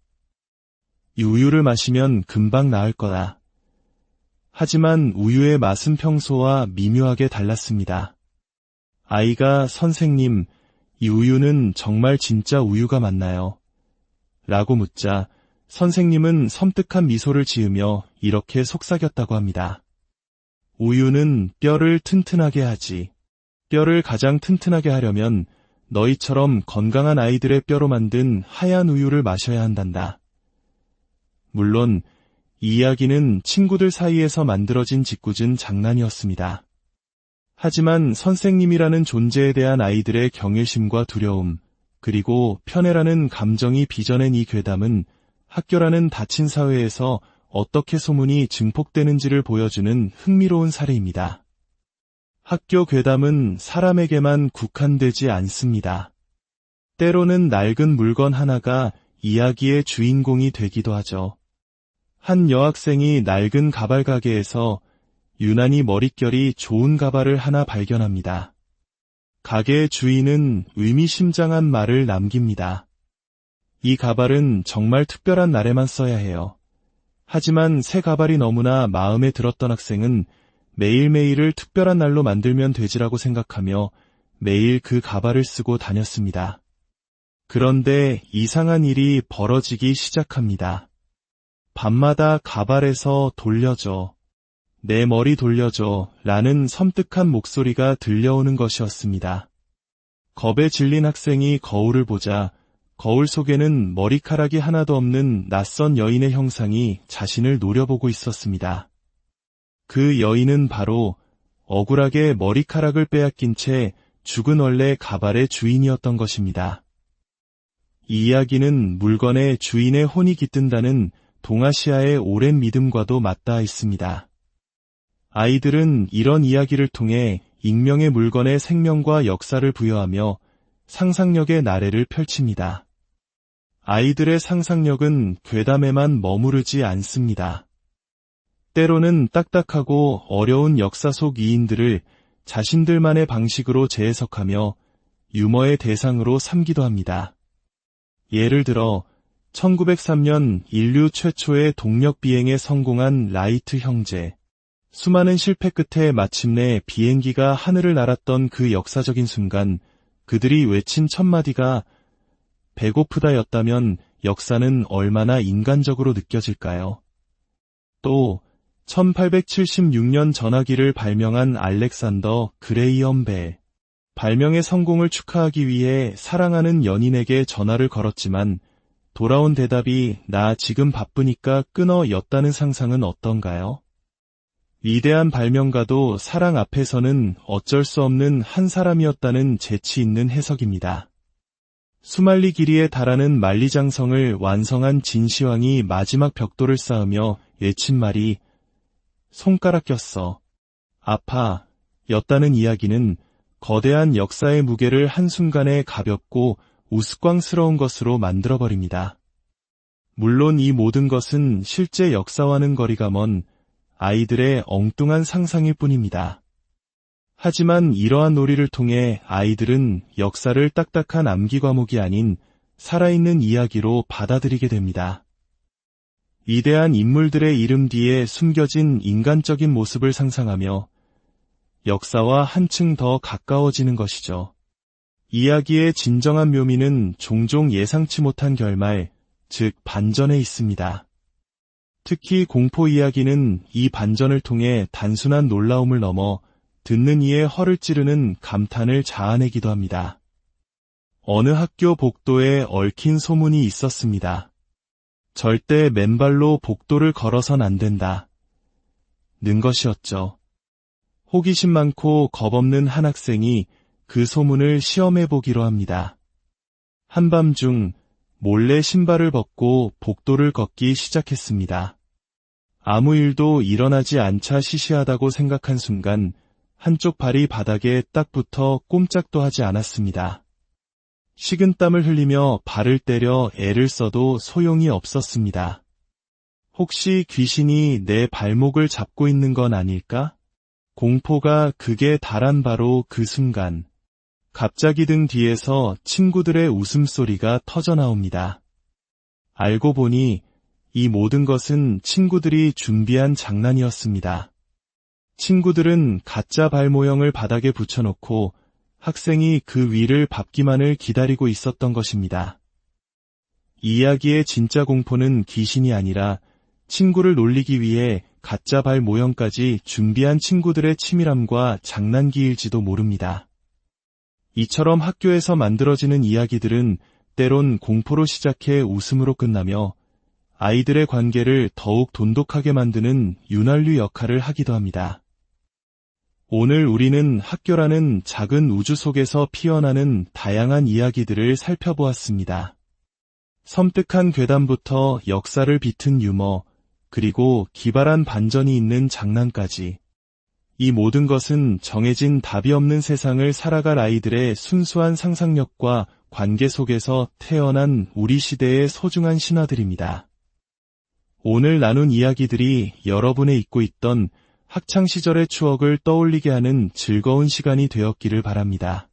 이 우유를 마시면 금방 나을 거다. 하지만 우유의 맛은 평소와 미묘하게 달랐습니다. 아이가 선생님, 이 우유는 정말 진짜 우유가 맞나요? 라고 묻자 선생님은 섬뜩한 미소를 지으며 이렇게 속삭였다고 합니다. 우유는 뼈를 튼튼하게 하지. 뼈를 가장 튼튼하게 하려면 너희처럼 건강한 아이들의 뼈로 만든 하얀 우유를 마셔야 한단다. 물론 이 이야기는 친구들 사이에서 만들어진 짓궂은 장난이었습니다. 하지만 선생님이라는 존재에 대한 아이들의 경외심과 두려움, 그리고 편애라는 감정이 빚어낸 이 괴담은 학교라는 닫힌 사회에서 어떻게 소문이 증폭되는지를 보여주는 흥미로운 사례입니다. 학교 괴담은 사람에게만 국한되지 않습니다. 때로는 낡은 물건 하나가 이야기의 주인공이 되기도 하죠. 한 여학생이 낡은 가발 가게에서 유난히 머릿결이 좋은 가발을 하나 발견합니다. 가게의 주인은 의미심장한 말을 남깁니다. 이 가발은 정말 특별한 날에만 써야 해요. 하지만 새 가발이 너무나 마음에 들었던 학생은 매일매일을 특별한 날로 만들면 되지라고 생각하며 매일 그 가발을 쓰고 다녔습니다. 그런데 이상한 일이 벌어지기 시작합니다. 밤마다 가발에서 돌려줘. 내 머리 돌려줘 라는 섬뜩한 목소리가 들려오는 것이었습니다. 겁에 질린 학생이 거울을 보자 거울 속에는 머리카락이 하나도 없는 낯선 여인의 형상이 자신을 노려보고 있었습니다. 그 여인은 바로 억울하게 머리카락을 빼앗긴 채 죽은 원래 가발의 주인이었던 것입니다. 이 이야기는 물건에 주인의 혼이 깃든다는 동아시아의 오랜 믿음과도 맞닿아 있습니다. 아이들은 이런 이야기를 통해 익명의 물건에 생명과 역사를 부여하며 상상력의 나래를 펼칩니다. 아이들의 상상력은 괴담에만 머무르지 않습니다. 때로는 딱딱하고 어려운 역사 속 이인들을 자신들만의 방식으로 재해석하며 유머의 대상으로 삼기도 합니다. 예를 들어 1903년 인류 최초의 동력 비행에 성공한 라이트 형제. 수많은 실패 끝에 마침내 비행기가 하늘을 날았던 그 역사적인 순간 그들이 외친 첫 마디가 배고프다였다면 역사는 얼마나 인간적으로 느껴질까요? 또 1876년 전화기를 발명한 알렉산더 그레이엄 벨. 발명의 성공을 축하하기 위해 사랑하는 연인에게 전화를 걸었지만 돌아온 대답이 나 지금 바쁘니까 끊어 였다는 상상은 어떤가요? 위대한 발명가도 사랑 앞에서는 어쩔 수 없는 한 사람이었다는 재치 있는 해석입니다. 수만리 길이에 달하는 만리장성을 완성한 진시황이 마지막 벽돌을 쌓으며 외친 말이 손가락 꼈어. 아파. 였다는 이야기는 거대한 역사의 무게를 한순간에 가볍고 우스꽝스러운 것으로 만들어버립니다. 물론 이 모든 것은 실제 역사와는 거리가 먼 아이들의 엉뚱한 상상일 뿐입니다. 하지만 이러한 놀이를 통해 아이들은 역사를 딱딱한 암기 과목이 아닌 살아있는 이야기로 받아들이게 됩니다. 위대한 인물들의 이름 뒤에 숨겨진 인간적인 모습을 상상하며 역사와 한층 더 가까워지는 것이죠. 이야기의 진정한 묘미는 종종 예상치 못한 결말, 즉 반전에 있습니다. 특히 공포 이야기는 이 반전을 통해 단순한 놀라움을 넘어 듣는 이의 허를 찌르는 감탄을 자아내기도 합니다. 어느 학교 복도에 얽힌 소문이 있었습니다. 절대 맨발로 복도를 걸어선 안 된다. 는 것이었죠. 호기심 많고 겁없는 한 학생이 그 소문을 시험해보기로 합니다. 한밤중 몰래 신발을 벗고 복도를 걷기 시작했습니다. 아무 일도 일어나지 않자 시시하다고 생각한 순간 한쪽 발이 바닥에 딱 붙어 꼼짝도 하지 않았습니다. 식은땀을 흘리며 발을 때려 애를 써도 소용이 없었습니다. 혹시 귀신이 내 발목을 잡고 있는 건 아닐까? 공포가 극에 달한 바로 그 순간 갑자기 등 뒤에서 친구들의 웃음소리가 터져나옵니다. 알고 보니 이 모든 것은 친구들이 준비한 장난이었습니다. 친구들은 가짜 발 모형을 바닥에 붙여놓고 학생이 그 위를 밟기만을 기다리고 있었던 것입니다. 이 이야기의 진짜 공포는 귀신이 아니라 친구를 놀리기 위해 가짜 발 모형까지 준비한 친구들의 치밀함과 장난기일지도 모릅니다. 이처럼 학교에서 만들어지는 이야기들은 때론 공포로 시작해 웃음으로 끝나며 아이들의 관계를 더욱 돈독하게 만드는 윤활유 역할을 하기도 합니다. 오늘 우리는 학교라는 작은 우주 속에서 피어나는 다양한 이야기들을 살펴보았습니다. 섬뜩한 괴담부터 역사를 비튼 유머, 그리고 기발한 반전이 있는 장난까지. 이 모든 것은 정해진 답이 없는 세상을 살아갈 아이들의 순수한 상상력과 관계 속에서 태어난 우리 시대의 소중한 신화들입니다. 오늘 나눈 이야기들이 여러분의 잊고 있던 학창시절의 추억을 떠올리게 하는 즐거운 시간이 되었기를 바랍니다.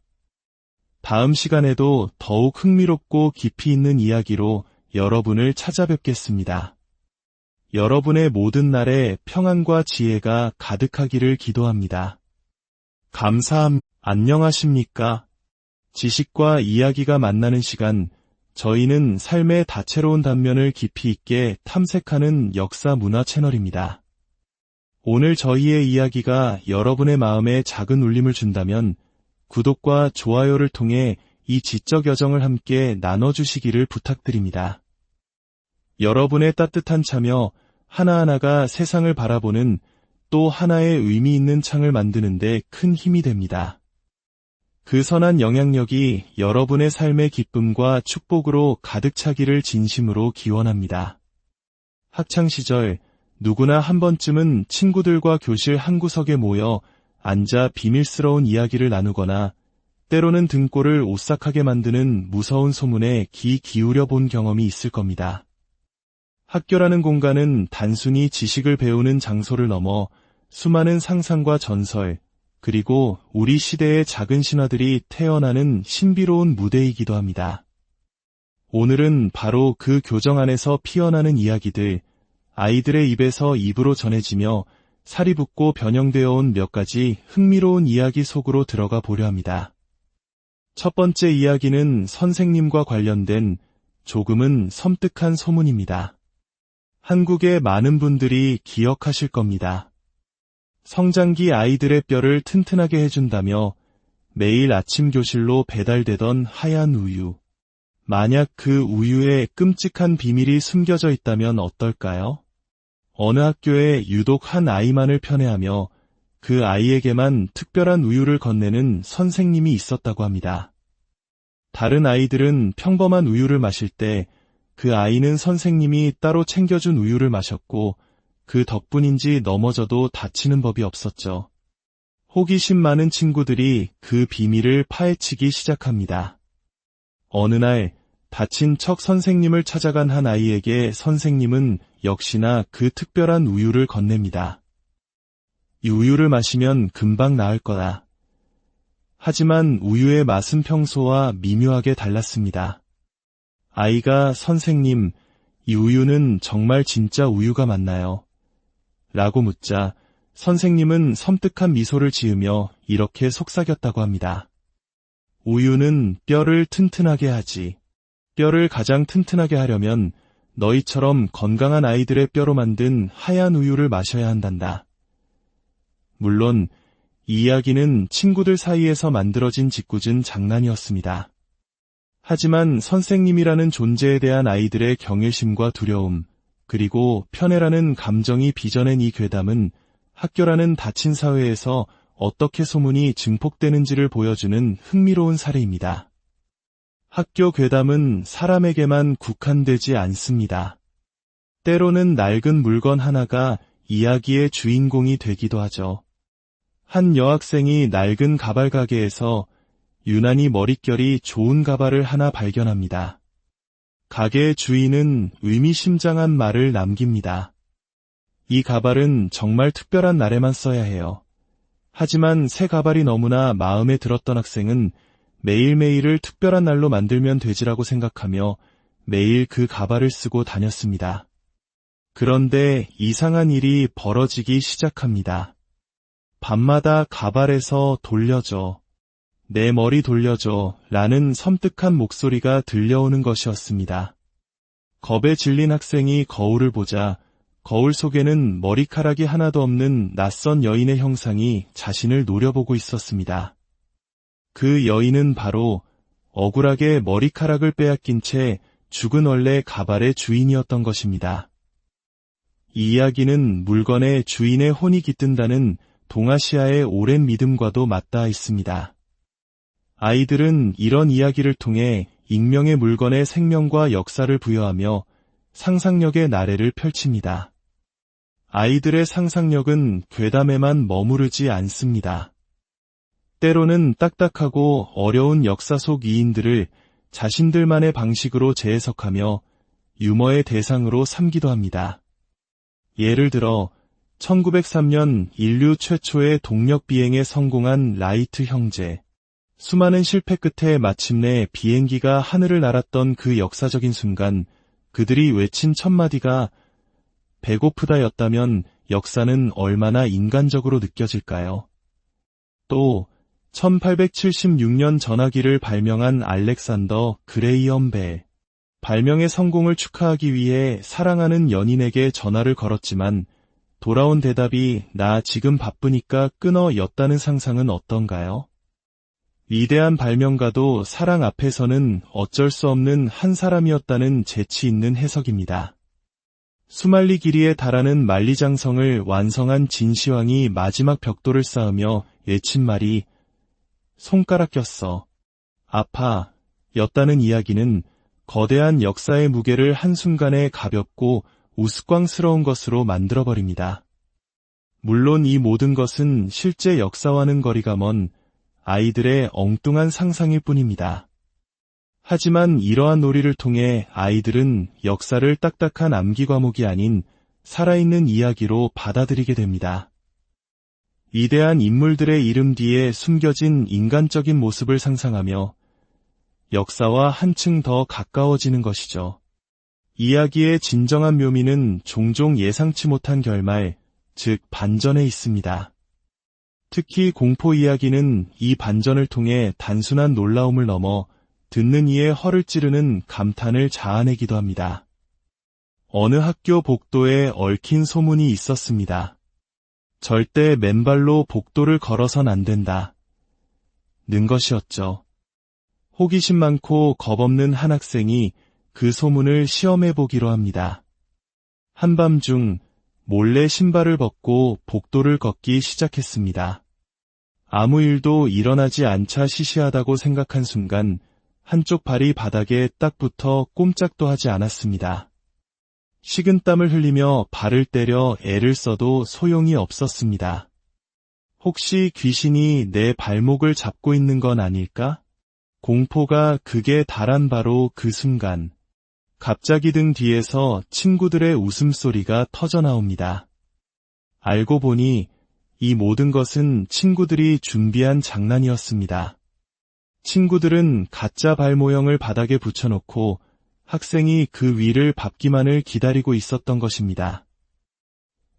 다음 시간에도 더욱 흥미롭고 깊이 있는 이야기로 여러분을 찾아뵙겠습니다. 여러분의 모든 날에 평안과 지혜가 가득하기를 기도합니다. 감사합니다. 안녕하십니까? 지식과 이야기가 만나는 시간, 저희는 삶의 다채로운 단면을 깊이 있게 탐색하는 역사 문화 채널입니다. 오늘 저희의 이야기가 여러분의 마음에 작은 울림을 준다면 구독과 좋아요를 통해 이 지적 여정을 함께 나눠주시기를 부탁드립니다. 여러분의 따뜻한 참여 하나하나가 세상을 바라보는 또 하나의 의미 있는 창을 만드는 데 큰 힘이 됩니다. 그 선한 영향력이 여러분의 삶의 기쁨과 축복으로 가득 차기를 진심으로 기원합니다. 학창시절 누구나 한 번쯤은 친구들과 교실 한 구석에 모여 앉아 비밀스러운 이야기를 나누거나 때로는 등골을 오싹하게 만드는 무서운 소문에 귀 기울여 본 경험이 있을 겁니다. 학교라는 공간은 단순히 지식을 배우는 장소를 넘어 수많은 상상과 전설, 그리고 우리 시대의 작은 신화들이 태어나는 신비로운 무대이기도 합니다. 오늘은 바로 그 교정 안에서 피어나는 이야기들, 아이들의 입에서 입으로 전해지며 살이 붙고 변형되어 온 몇 가지 흥미로운 이야기 속으로 들어가 보려 합니다. 첫 번째 이야기는 선생님과 관련된 조금은 섬뜩한 소문입니다. 한국의 많은 분들이 기억하실 겁니다. 성장기 아이들의 뼈를 튼튼하게 해준다며 매일 아침 교실로 배달되던 하얀 우유. 만약 그 우유에 끔찍한 비밀이 숨겨져 있다면 어떨까요? 어느 학교에 유독 한 아이만을 편애하며 그 아이에게만 특별한 우유를 건네는 선생님이 있었다고 합니다. 다른 아이들은 평범한 우유를 마실 때 그 아이는 선생님이 따로 챙겨준 우유를 마셨고 그 덕분인지 넘어져도 다치는 법이 없었죠. 호기심 많은 친구들이 그 비밀을 파헤치기 시작합니다. 어느 날 다친 척 선생님을 찾아간 한 아이에게 선생님은 역시나 그 특별한 우유를 건넵니다. 이 우유를 마시면 금방 나을 거다. 하지만 우유의 맛은 평소와 미묘하게 달랐습니다. 아이가 선생님, 이 우유는 정말 진짜 우유가 맞나요? 라고 묻자 선생님은 섬뜩한 미소를 지으며 이렇게 속삭였다고 합니다. 우유는 뼈를 튼튼하게 하지. 뼈를 가장 튼튼하게 하려면 너희처럼 건강한 아이들의 뼈로 만든 하얀 우유를 마셔야 한단다. 물론 이 이야기는 친구들 사이에서 만들어진 짓궂은 장난이었습니다. 하지만 선생님이라는 존재에 대한 아이들의 경외심과 두려움, 그리고 편애라는 감정이 빚어낸 이 괴담은 학교라는 닫힌 사회에서 어떻게 소문이 증폭되는지를 보여주는 흥미로운 사례입니다. 학교 괴담은 사람에게만 국한되지 않습니다. 때로는 낡은 물건 하나가 이야기의 주인공이 되기도 하죠. 한 여학생이 낡은 가발 가게에서 유난히 머릿결이 좋은 가발을 하나 발견합니다. 가게의 주인은 의미심장한 말을 남깁니다. 이 가발은 정말 특별한 날에만 써야 해요. 하지만 새 가발이 너무나 마음에 들었던 학생은 매일매일을 특별한 날로 만들면 되지라고 생각하며 매일 그 가발을 쓰고 다녔습니다. 그런데 이상한 일이 벌어지기 시작합니다. 밤마다 가발에서 돌려줘. 내 머리 돌려줘 라는 섬뜩한 목소리가 들려오는 것이었습니다. 겁에 질린 학생이 거울을 보자 거울 속에는 머리카락이 하나도 없는 낯선 여인의 형상이 자신을 노려보고 있었습니다. 그 여인은 바로 억울하게 머리카락을 빼앗긴 채 죽은 원래 가발의 주인이었던 것입니다. 이 이야기는 물건에 주인의 혼이 깃든다는 동아시아의 오랜 믿음과도 맞닿아 있습니다. 아이들은 이런 이야기를 통해 익명의 물건에 생명과 역사를 부여하며 상상력의 나래를 펼칩니다. 아이들의 상상력은 괴담에만 머무르지 않습니다. 때로는 딱딱하고 어려운 역사 속 이인들을 자신들만의 방식으로 재해석하며 유머의 대상으로 삼기도 합니다. 예를 들어 1903년 인류 최초의 동력 비행에 성공한 라이트 형제. 수많은 실패 끝에 마침내 비행기가 하늘을 날았던 그 역사적인 순간 그들이 외친 첫 마디가 배고프다였다면 역사는 얼마나 인간적으로 느껴질까요? 또 1876년 전화기를 발명한 알렉산더 그레이엄 벨. 발명의 성공을 축하하기 위해 사랑하는 연인에게 전화를 걸었지만 돌아온 대답이 나 지금 바쁘니까 끊어 였다는 상상은 어떤가요? 위대한 발명가도 사랑 앞에서는 어쩔 수 없는 한 사람이었다는 재치 있는 해석입니다. 수만리 길이에 달하는 만리장성을 완성한 진시황이 마지막 벽돌을 쌓으며 외친 말이 손가락 꼈어. 아파. 였다는 이야기는 거대한 역사의 무게를 한순간에 가볍고 우스꽝스러운 것으로 만들어버립니다. 물론 이 모든 것은 실제 역사와는 거리가 먼 아이들의 엉뚱한 상상일 뿐입니다. 하지만 이러한 놀이를 통해 아이들은 역사를 딱딱한 암기 과목이 아닌 살아있는 이야기로 받아들이게 됩니다. 위대한 인물들의 이름 뒤에 숨겨진 인간적인 모습을 상상하며 역사와 한층 더 가까워지는 것이죠. 이야기의 진정한 묘미는 종종 예상치 못한 결말, 즉 반전에 있습니다. 특히 공포 이야기는 이 반전을 통해 단순한 놀라움을 넘어 듣는 이의 허를 찌르는 감탄을 자아내기도 합니다. 어느 학교 복도에 얽힌 소문이 있었습니다. 절대 맨발로 복도를 걸어선 안 된다. 는 것이었죠. 호기심 많고 겁없는 한 학생이 그 소문을 시험해 보기로 합니다. 한밤중 몰래 신발을 벗고 복도를 걷기 시작했습니다. 아무 일도 일어나지 않자 시시하다고 생각한 순간 한쪽 발이 바닥에 딱 붙어 꼼짝도 하지 않았습니다. 식은땀을 흘리며 발을 때려 애를 써도 소용이 없었습니다. 혹시 귀신이 내 발목을 잡고 있는 건 아닐까? 공포가 극에 달한 바로 그 순간, 갑자기 등 뒤에서 친구들의 웃음소리가 터져나옵니다. 알고 보니 이 모든 것은 친구들이 준비한 장난이었습니다. 친구들은 가짜 발 모형을 바닥에 붙여놓고 학생이 그 위를 밟기만을 기다리고 있었던 것입니다.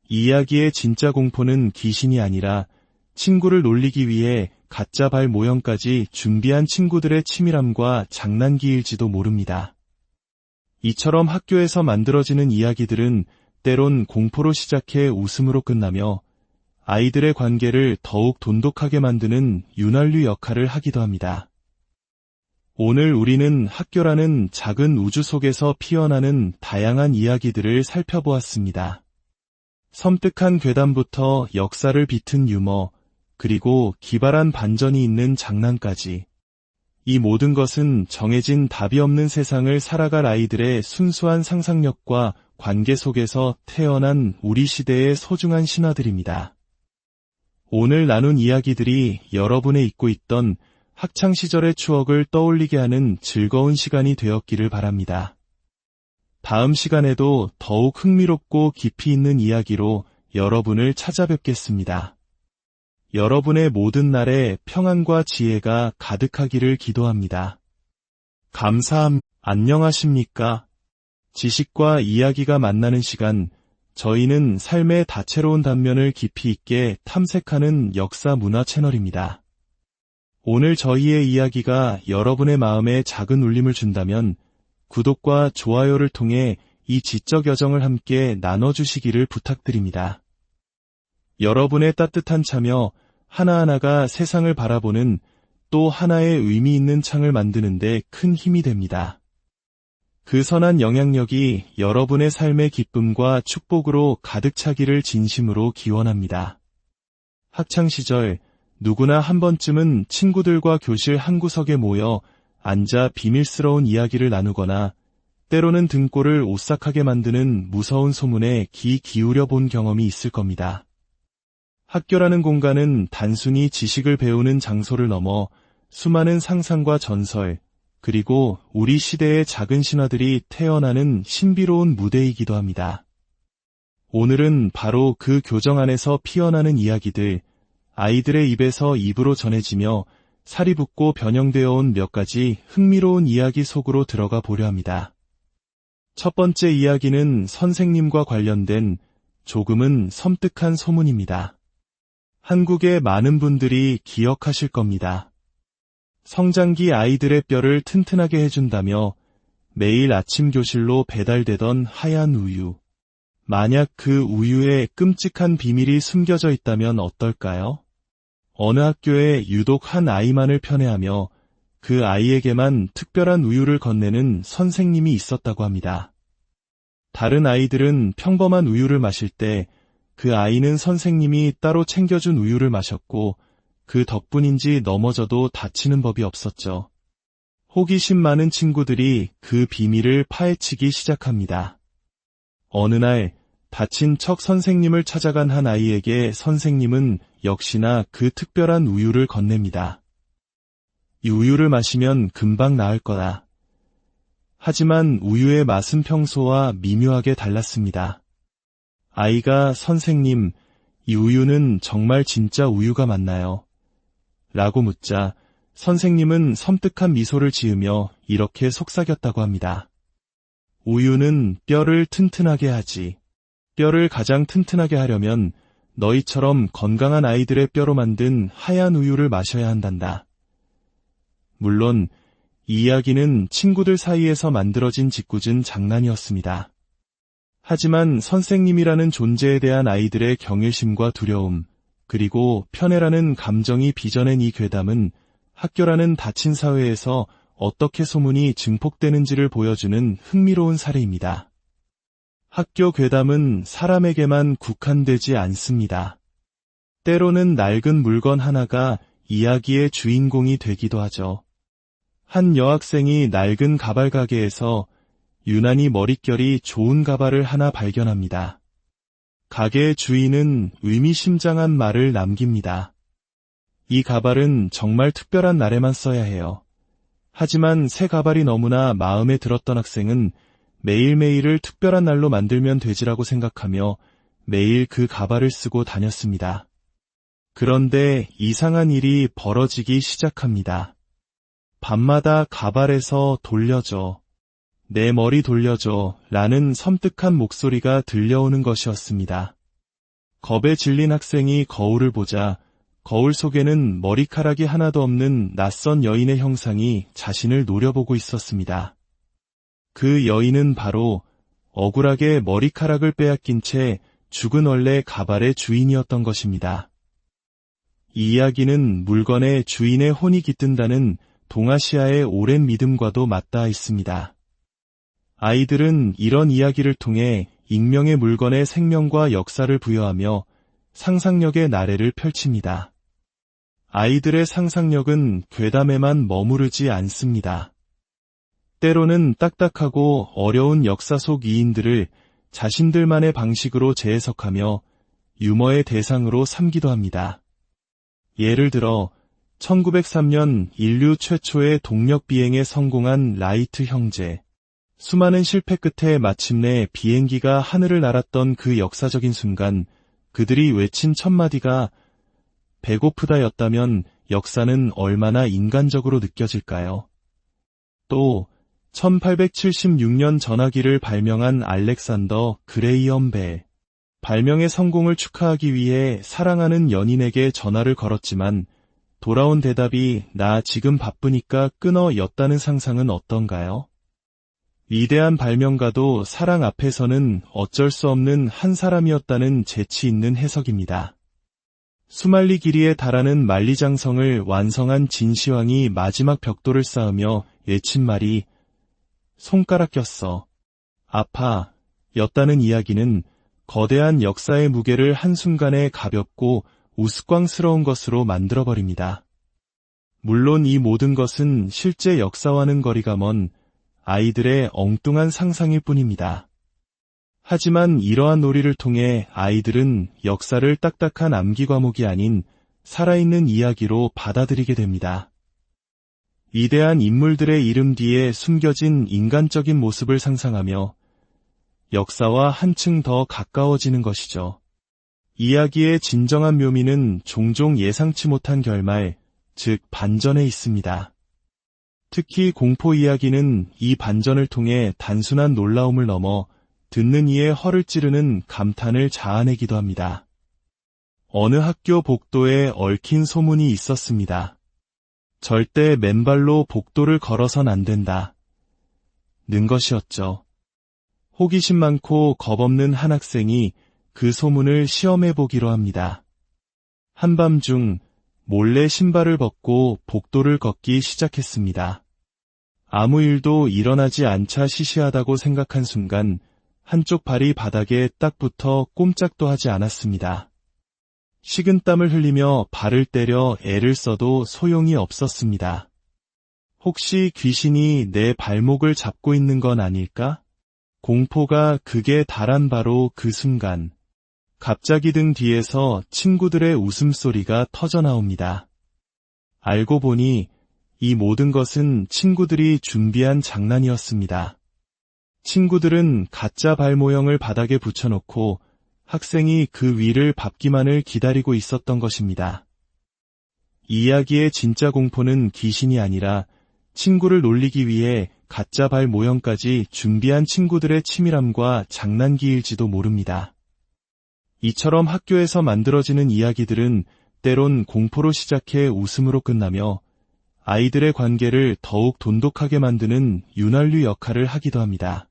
이 이야기의 진짜 공포는 귀신이 아니라 친구를 놀리기 위해 가짜 발 모형까지 준비한 친구들의 치밀함과 장난기일지도 모릅니다. 이처럼 학교에서 만들어지는 이야기들은 때론 공포로 시작해 웃음으로 끝나며 아이들의 관계를 더욱 돈독하게 만드는 윤활유 역할을 하기도 합니다. 오늘 우리는 학교라는 작은 우주 속에서 피어나는 다양한 이야기들을 살펴보았습니다. 섬뜩한 괴담부터 역사를 비튼 유머, 그리고 기발한 반전이 있는 장난까지. 이 모든 것은 정해진 답이 없는 세상을 살아갈 아이들의 순수한 상상력과 관계 속에서 태어난 우리 시대의 소중한 신화들입니다. 오늘 나눈 이야기들이 여러분의 잊고 있던 학창시절의 추억을 떠올리게 하는 즐거운 시간이 되었기를 바랍니다. 다음 시간에도 더욱 흥미롭고 깊이 있는 이야기로 여러분을 찾아뵙겠습니다. 여러분의 모든 날에 평안과 지혜가 가득하기를 기도합니다. 안녕하십니까? 지식과 이야기가 만나는 시간, 저희는 삶의 다채로운 단면을 깊이 있게 탐색하는 역사 문화 채널입니다. 오늘 저희의 이야기가 여러분의 마음에 작은 울림을 준다면 구독과 좋아요를 통해 이 지적 여정을 함께 나눠주시기를 부탁드립니다. 여러분의 따뜻한 참여 하나하나가 세상을 바라보는 또 하나의 의미 있는 창을 만드는 데 큰 힘이 됩니다. 그 선한 영향력이 여러분의 삶의 기쁨과 축복으로 가득 차기를 진심으로 기원합니다. 학창시절 누구나 한 번쯤은 친구들과 교실 한 구석에 모여 앉아 비밀스러운 이야기를 나누거나 때로는 등골을 오싹하게 만드는 무서운 소문에 귀 기울여 본 경험이 있을 겁니다. 학교라는 공간은 단순히 지식을 배우는 장소를 넘어 수많은 상상과 전설, 그리고 우리 시대의 작은 신화들이 태어나는 신비로운 무대이기도 합니다. 오늘은 바로 그 교정 안에서 피어나는 이야기들, 아이들의 입에서 입으로 전해지며 살이 붙고 변형되어 온 몇 가지 흥미로운 이야기 속으로 들어가 보려 합니다. 첫 번째 이야기는 선생님과 관련된 조금은 섬뜩한 소문입니다. 한국의 많은 분들이 기억하실 겁니다. 성장기 아이들의 뼈를 튼튼하게 해준다며 매일 아침 교실로 배달되던 하얀 우유. 만약 그 우유에 끔찍한 비밀이 숨겨져 있다면 어떨까요? 어느 학교에 유독 한 아이만을 편애하며 그 아이에게만 특별한 우유를 건네는 선생님이 있었다고 합니다. 다른 아이들은 평범한 우유를 마실 때 그 아이는 선생님이 따로 챙겨준 우유를 마셨고 그 덕분인지 넘어져도 다치는 법이 없었죠. 호기심 많은 친구들이 그 비밀을 파헤치기 시작합니다. 어느 날 다친 척 선생님을 찾아간 한 아이에게 선생님은 역시나 그 특별한 우유를 건넵니다. 이 우유를 마시면 금방 나을 거다. 하지만 우유의 맛은 평소와 미묘하게 달랐습니다. 아이가 선생님, 이 우유는 정말 진짜 우유가 맞나요? 라고 묻자 선생님은 섬뜩한 미소를 지으며 이렇게 속삭였다고 합니다. 우유는 뼈를 튼튼하게 하지. 뼈를 가장 튼튼하게 하려면 너희처럼 건강한 아이들의 뼈로 만든 하얀 우유를 마셔야 한단다. 물론 이 이야기는 친구들 사이에서 만들어진 짓궂은 장난이었습니다. 하지만 선생님이라는 존재에 대한 아이들의 경외심과 두려움, 그리고 편애라는 감정이 빚어낸 이 괴담은 학교라는 닫힌 사회에서 어떻게 소문이 증폭되는지를 보여주는 흥미로운 사례입니다. 학교 괴담은 사람에게만 국한되지 않습니다. 때로는 낡은 물건 하나가 이야기의 주인공이 되기도 하죠. 한 여학생이 낡은 가발 가게에서 유난히 머릿결이 좋은 가발을 하나 발견합니다. 가게의 주인은 의미심장한 말을 남깁니다. 이 가발은 정말 특별한 날에만 써야 해요. 하지만 새 가발이 너무나 마음에 들었던 학생은 매일매일을 특별한 날로 만들면 되지라고 생각하며 매일 그 가발을 쓰고 다녔습니다. 그런데 이상한 일이 벌어지기 시작합니다. 밤마다 가발에서 돌려줘. 내 머리 돌려줘 라는 섬뜩한 목소리가 들려오는 것이었습니다. 겁에 질린 학생이 거울을 보자 거울 속에는 머리카락이 하나도 없는 낯선 여인의 형상이 자신을 노려보고 있었습니다. 그 여인은 바로 억울하게 머리카락을 빼앗긴 채 죽은 원래 가발의 주인이었던 것입니다. 이 이야기는 물건에 주인의 혼이 깃든다는 동아시아의 오랜 믿음과도 맞닿아 있습니다. 아이들은 이런 이야기를 통해 익명의 물건에 생명과 역사를 부여하며 상상력의 나래를 펼칩니다. 아이들의 상상력은 괴담에만 머무르지 않습니다. 때로는 딱딱하고 어려운 역사 속 이인들을 자신들만의 방식으로 재해석하며 유머의 대상으로 삼기도 합니다. 예를 들어 1903년 인류 최초의 동력 비행에 성공한 라이트 형제. 수많은 실패 끝에 마침내 비행기가 하늘을 날았던 그 역사적인 순간 그들이 외친 첫 마디가 배고프다였다면 역사는 얼마나 인간적으로 느껴질까요? 또 1876년 전화기를 발명한 알렉산더 그레이엄 벨. 발명의 성공을 축하하기 위해 사랑하는 연인에게 전화를 걸었지만 돌아온 대답이 나 지금 바쁘니까 끊어 였다는 상상은 어떤가요? 위대한 발명가도 사랑 앞에서는 어쩔 수 없는 한 사람이었다는 재치 있는 해석입니다. 수만리 길이에 달하는 만리장성을 완성한 진시황이 마지막 벽돌을 쌓으며 외친 말이 손가락 꼈어. 아파. 였다는 이야기는 거대한 역사의 무게를 한순간에 가볍고 우스꽝스러운 것으로 만들어버립니다. 물론 이 모든 것은 실제 역사와는 거리가 먼 아이들의 엉뚱한 상상일 뿐입니다. 하지만 이러한 놀이를 통해 아이들은 역사를 딱딱한 암기 과목이 아닌 살아있는 이야기로 받아들이게 됩니다. 위대한 인물들의 이름 뒤에 숨겨진 인간적인 모습을 상상하며 역사와 한층 더 가까워지는 것이죠. 이야기의 진정한 묘미는 종종 예상치 못한 결말, 즉 반전에 있습니다. 특히 공포 이야기는 이 반전을 통해 단순한 놀라움을 넘어 듣는 이의 허를 찌르는 감탄을 자아내기도 합니다. 어느 학교 복도에 얽힌 소문이 있었습니다. 절대 맨발로 복도를 걸어선 안 된다. 는 것이었죠. 호기심 많고 겁없는 한 학생이 그 소문을 시험해보기로 합니다. 한밤중 몰래 신발을 벗고 복도를 걷기 시작했습니다. 아무 일도 일어나지 않자 시시하다고 생각한 순간 한쪽 발이 바닥에 딱 붙어 꼼짝도 하지 않았습니다. 식은땀을 흘리며 발을 때려 애를 써도 소용이 없었습니다. 혹시 귀신이 내 발목을 잡고 있는 건 아닐까? 공포가 극에 달한 바로 그 순간, 갑자기 등 뒤에서 친구들의 웃음소리가 터져나옵니다. 알고 보니 이 모든 것은 친구들이 준비한 장난이었습니다. 친구들은 가짜 발 모형을 바닥에 붙여놓고 학생이 그 위를 밟기만을 기다리고 있었던 것입니다. 이 이야기의 진짜 공포는 귀신이 아니라 친구를 놀리기 위해 가짜 발 모형까지 준비한 친구들의 치밀함과 장난기일지도 모릅니다. 이처럼 학교에서 만들어지는 이야기들은 때론 공포로 시작해 웃음으로 끝나며 아이들의 관계를 더욱 돈독하게 만드는 윤활유 역할을 하기도 합니다.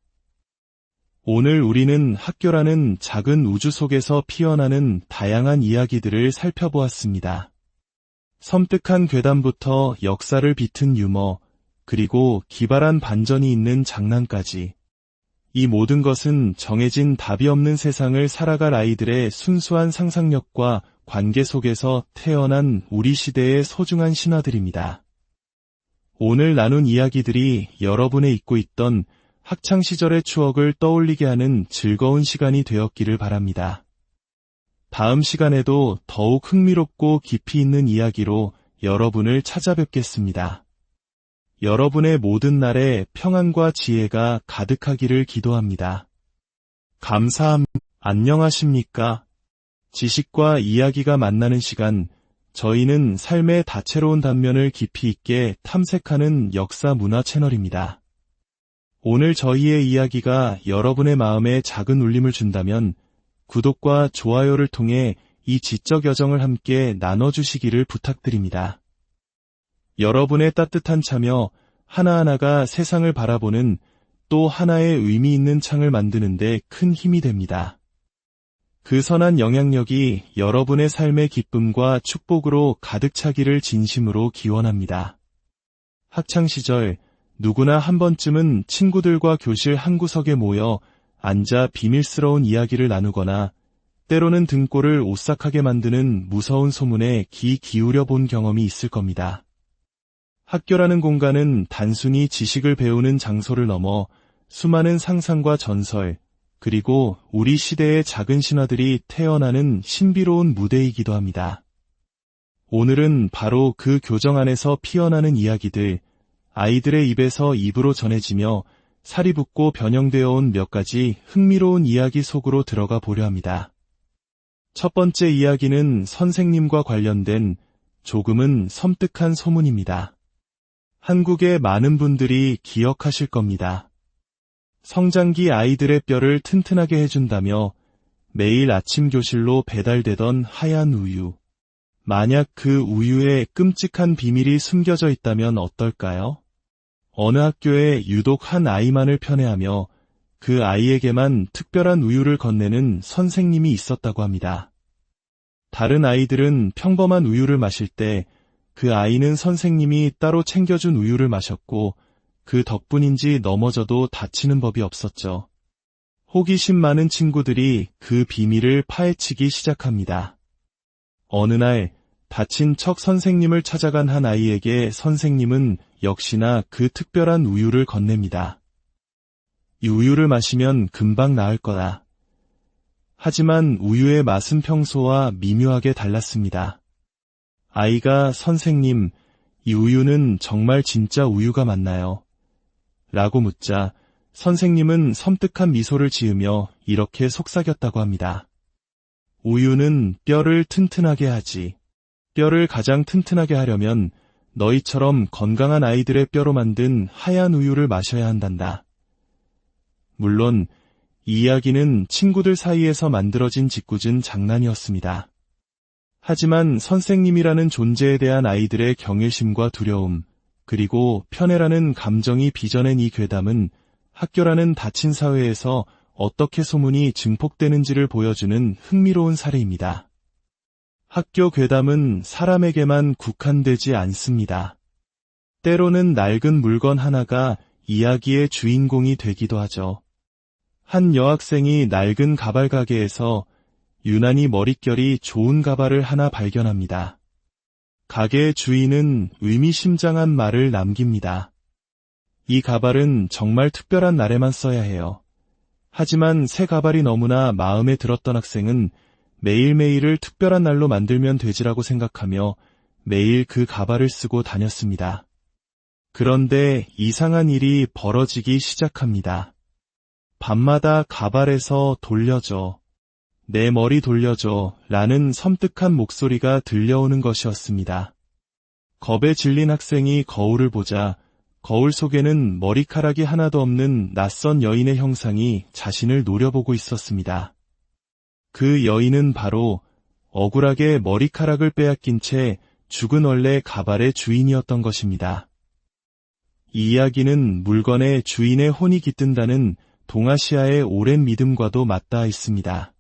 오늘 우리는 학교라는 작은 우주 속에서 피어나는 다양한 이야기들을 살펴보았습니다. 섬뜩한 괴담부터 역사를 비튼 유머, 그리고 기발한 반전이 있는 장난까지. 이 모든 것은 정해진 답이 없는 세상을 살아갈 아이들의 순수한 상상력과 관계 속에서 태어난 우리 시대의 소중한 신화들입니다. 오늘 나눈 이야기들이 여러분의 잊고 있던 학창시절의 추억을 떠올리게 하는 즐거운 시간이 되었기를 바랍니다. 다음 시간에도 더욱 흥미롭고 깊이 있는 이야기로 여러분을 찾아뵙겠습니다. 여러분의 모든 날에 평안과 지혜가 가득하기를 기도합니다. 감사합니다. 안녕하십니까? 지식과 이야기가 만나는 시간, 저희는 삶의 다채로운 단면을 깊이 있게 탐색하는 역사 문화 채널입니다. 오늘 저희의 이야기가 여러분의 마음에 작은 울림을 준다면 구독과 좋아요를 통해 이 지적 여정을 함께 나눠주시기를 부탁드립니다. 여러분의 따뜻한 참여 하나하나가 세상을 바라보는 또 하나의 의미 있는 창을 만드는 데 큰 힘이 됩니다. 그 선한 영향력이 여러분의 삶의 기쁨과 축복으로 가득 차기를 진심으로 기원합니다. 학창시절 누구나 한 번쯤은 친구들과 교실 한 구석에 모여 앉아 비밀스러운 이야기를 나누거나 때로는 등골을 오싹하게 만드는 무서운 소문에 귀 기울여 본 경험이 있을 겁니다. 학교라는 공간은 단순히 지식을 배우는 장소를 넘어 수많은 상상과 전설, 그리고 우리 시대의 작은 신화들이 태어나는 신비로운 무대이기도 합니다. 오늘은 바로 그 교정 안에서 피어나는 이야기들, 아이들의 입에서 입으로 전해지며 살이 붙고 변형되어 온 몇 가지 흥미로운 이야기 속으로 들어가 보려 합니다. 첫 번째 이야기는 선생님과 관련된 조금은 섬뜩한 소문입니다. 한국의 많은 분들이 기억하실 겁니다. 성장기 아이들의 뼈를 튼튼하게 해준다며 매일 아침 교실로 배달되던 하얀 우유. 만약 그 우유에 끔찍한 비밀이 숨겨져 있다면 어떨까요? 어느 학교에 유독 한 아이만을 편애하며 그 아이에게만 특별한 우유를 건네는 선생님이 있었다고 합니다. 다른 아이들은 평범한 우유를 마실 때 그 아이는 선생님이 따로 챙겨준 우유를 마셨고 그 덕분인지 넘어져도 다치는 법이 없었죠. 호기심 많은 친구들이 그 비밀을 파헤치기 시작합니다. 어느 날 다친 척 선생님을 찾아간 한 아이에게 선생님은 역시나 그 특별한 우유를 건넵니다. 이 우유를 마시면 금방 나을 거다. 하지만 우유의 맛은 평소와 미묘하게 달랐습니다. 아이가 선생님, 이 우유는 정말 진짜 우유가 맞나요? 라고 묻자 선생님은 섬뜩한 미소를 지으며 이렇게 속삭였다고 합니다. 우유는 뼈를 튼튼하게 하지. 뼈를 가장 튼튼하게 하려면 너희처럼 건강한 아이들의 뼈로 만든 하얀 우유를 마셔야 한단다. 물론 이 이야기는 친구들 사이에서 만들어진 짓궂은 장난이었습니다. 하지만 선생님이라는 존재에 대한 아이들의 경외심과 두려움, 그리고 편애라는 감정이 빚어낸 이 괴담은 학교라는 닫힌 사회에서 어떻게 소문이 증폭되는지를 보여주는 흥미로운 사례입니다. 학교 괴담은 사람에게만 국한되지 않습니다. 때로는 낡은 물건 하나가 이야기의 주인공이 되기도 하죠. 한 여학생이 낡은 가발 가게에서 유난히 머릿결이 좋은 가발을 하나 발견합니다. 가게의 주인은 의미심장한 말을 남깁니다. 이 가발은 정말 특별한 날에만 써야 해요. 하지만 새 가발이 너무나 마음에 들었던 학생은 매일매일을 특별한 날로 만들면 되지라고 생각하며 매일 그 가발을 쓰고 다녔습니다. 그런데 이상한 일이 벌어지기 시작합니다. 밤마다 가발에서 돌려줘. 내 머리 돌려줘 라는 섬뜩한 목소리가 들려오는 것이었습니다. 겁에 질린 학생이 거울을 보자 거울 속에는 머리카락이 하나도 없는 낯선 여인의 형상이 자신을 노려보고 있었습니다. 그 여인은 바로 억울하게 머리카락을 빼앗긴 채 죽은 원래 가발의 주인이었던 것입니다. 이 이야기는 물건의 주인의 혼이 깃든다는 동아시아의 오랜 믿음과도 맞닿아 있습니다.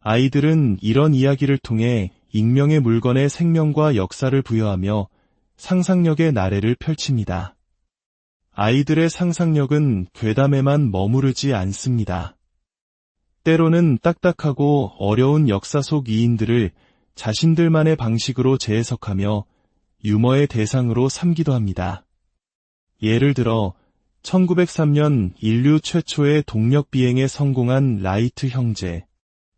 아이들은 이런 이야기를 통해 익명의 물건에 생명과 역사를 부여하며 상상력의 나래를 펼칩니다. 아이들의 상상력은 괴담에만 머무르지 않습니다. 때로는 딱딱하고 어려운 역사 속 이인들을 자신들만의 방식으로 재해석하며 유머의 대상으로 삼기도 합니다. 예를 들어 1903년 인류 최초의 동력 비행에 성공한 라이트 형제.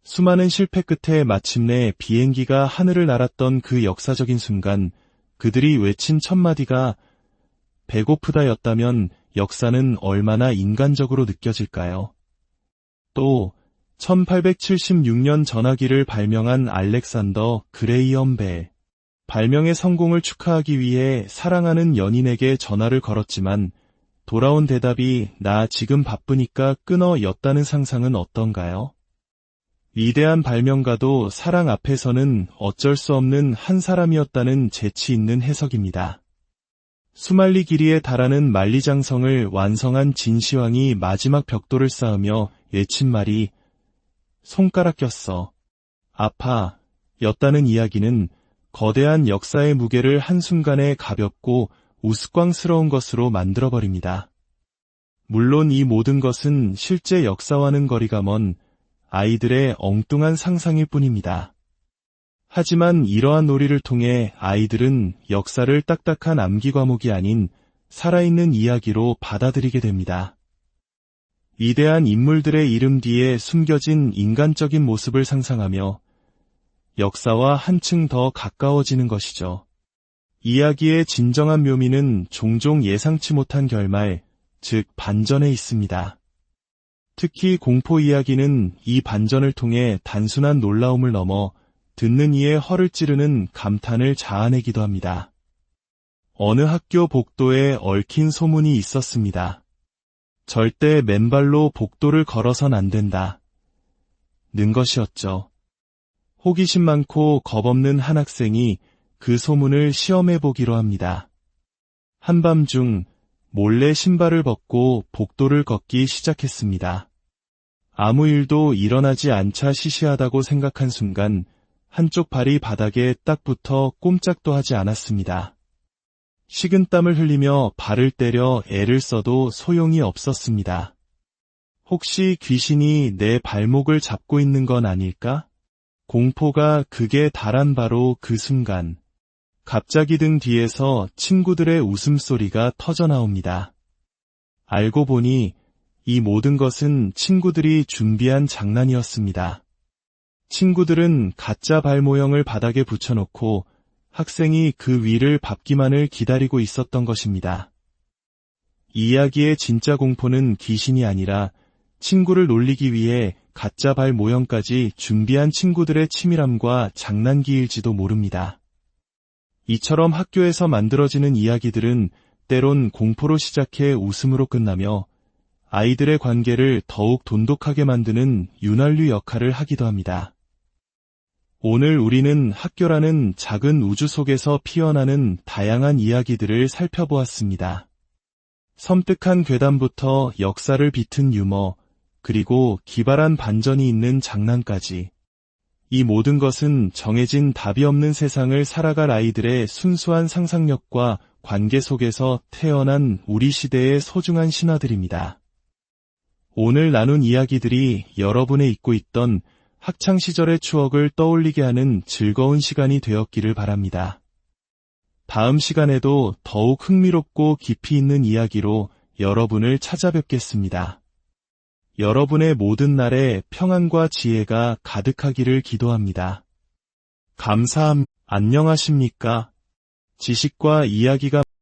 수많은 실패 끝에 마침내 비행기가 하늘을 날았던 그 역사적인 순간 그들이 외친 첫 마디가 배고프다였다면 역사는 얼마나 인간적으로 느껴질까요? 또 1876년 전화기를 발명한 알렉산더 그레이엄 벨. 발명의 성공을 축하하기 위해 사랑하는 연인에게 전화를 걸었지만 돌아온 대답이 나 지금 바쁘니까 끊어 였다는 상상은 어떤가요? 위대한 발명가도 사랑 앞에서는 어쩔 수 없는 한 사람이었다는 재치 있는 해석입니다. 수만리 길이에 달하는 만리장성을 완성한 진시황이 마지막 벽돌을 쌓으며 외친 말이 손가락 꼈어. 아파. 였다는 이야기는 거대한 역사의 무게를 한순간에 가볍고 우스꽝스러운 것으로 만들어버립니다. 물론 이 모든 것은 실제 역사와는 거리가 먼 아이들의 엉뚱한 상상일 뿐입니다. 하지만 이러한 놀이를 통해 아이들은 역사를 딱딱한 암기 과목이 아닌 살아있는 이야기로 받아들이게 됩니다. 위대한 인물들의 이름 뒤에 숨겨진 인간적인 모습을 상상하며 역사와 한층 더 가까워지는 것이죠. 이야기의 진정한 묘미는 종종 예상치 못한 결말, 즉 반전에 있습니다. 특히 공포 이야기는 이 반전을 통해 단순한 놀라움을 넘어 듣는 이의 허를 찌르는 감탄을 자아내기도 합니다. 어느 학교 복도에 얽힌 소문이 있었습니다. 절대 맨발로 복도를 걸어선 안 된다. 는 것이었죠. 호기심 많고 겁없는 한 학생이 그 소문을 시험해보기로 합니다. 한밤중 몰래 신발을 벗고 복도를 걷기 시작했습니다. 아무 일도 일어나지 않자 시시하다고 생각한 순간 한쪽 발이 바닥에 딱 붙어 꼼짝도 하지 않았습니다. 식은땀을 흘리며 발을 때려 애를 써도 소용이 없었습니다. 혹시 귀신이 내 발목을 잡고 있는 건 아닐까? 공포가 극에 달한 바로 그 순간 갑자기 등 뒤에서 친구들의 웃음소리가 터져나옵니다. 알고 보니 이 모든 것은 친구들이 준비한 장난이었습니다. 친구들은 가짜 발 모형을 바닥에 붙여놓고 학생이 그 위를 밟기만을 기다리고 있었던 것입니다. 이 이야기의 진짜 공포는 귀신이 아니라 친구를 놀리기 위해 가짜 발 모형까지 준비한 친구들의 치밀함과 장난기일지도 모릅니다. 이처럼 학교에서 만들어지는 이야기들은 때론 공포로 시작해 웃음으로 끝나며 아이들의 관계를 더욱 돈독하게 만드는 윤활유 역할을 하기도 합니다. 오늘 우리는 학교라는 작은 우주 속에서 피어나는 다양한 이야기들을 살펴보았습니다. 섬뜩한 괴담부터 역사를 비튼 유머, 그리고 기발한 반전이 있는 장난까지. 이 모든 것은 정해진 답이 없는 세상을 살아갈 아이들의 순수한 상상력과 관계 속에서 태어난 우리 시대의 소중한 신화들입니다. 오늘 나눈 이야기들이 여러분의 잊고 있던 학창시절의 추억을 떠올리게 하는 즐거운 시간이 되었기를 바랍니다. 다음 시간에도 더욱 흥미롭고 깊이 있는 이야기로 여러분을 찾아뵙겠습니다. 여러분의 모든 날에 평안과 지혜가 가득하기를 기도합니다. 안녕하십니까? 지식과 이야기가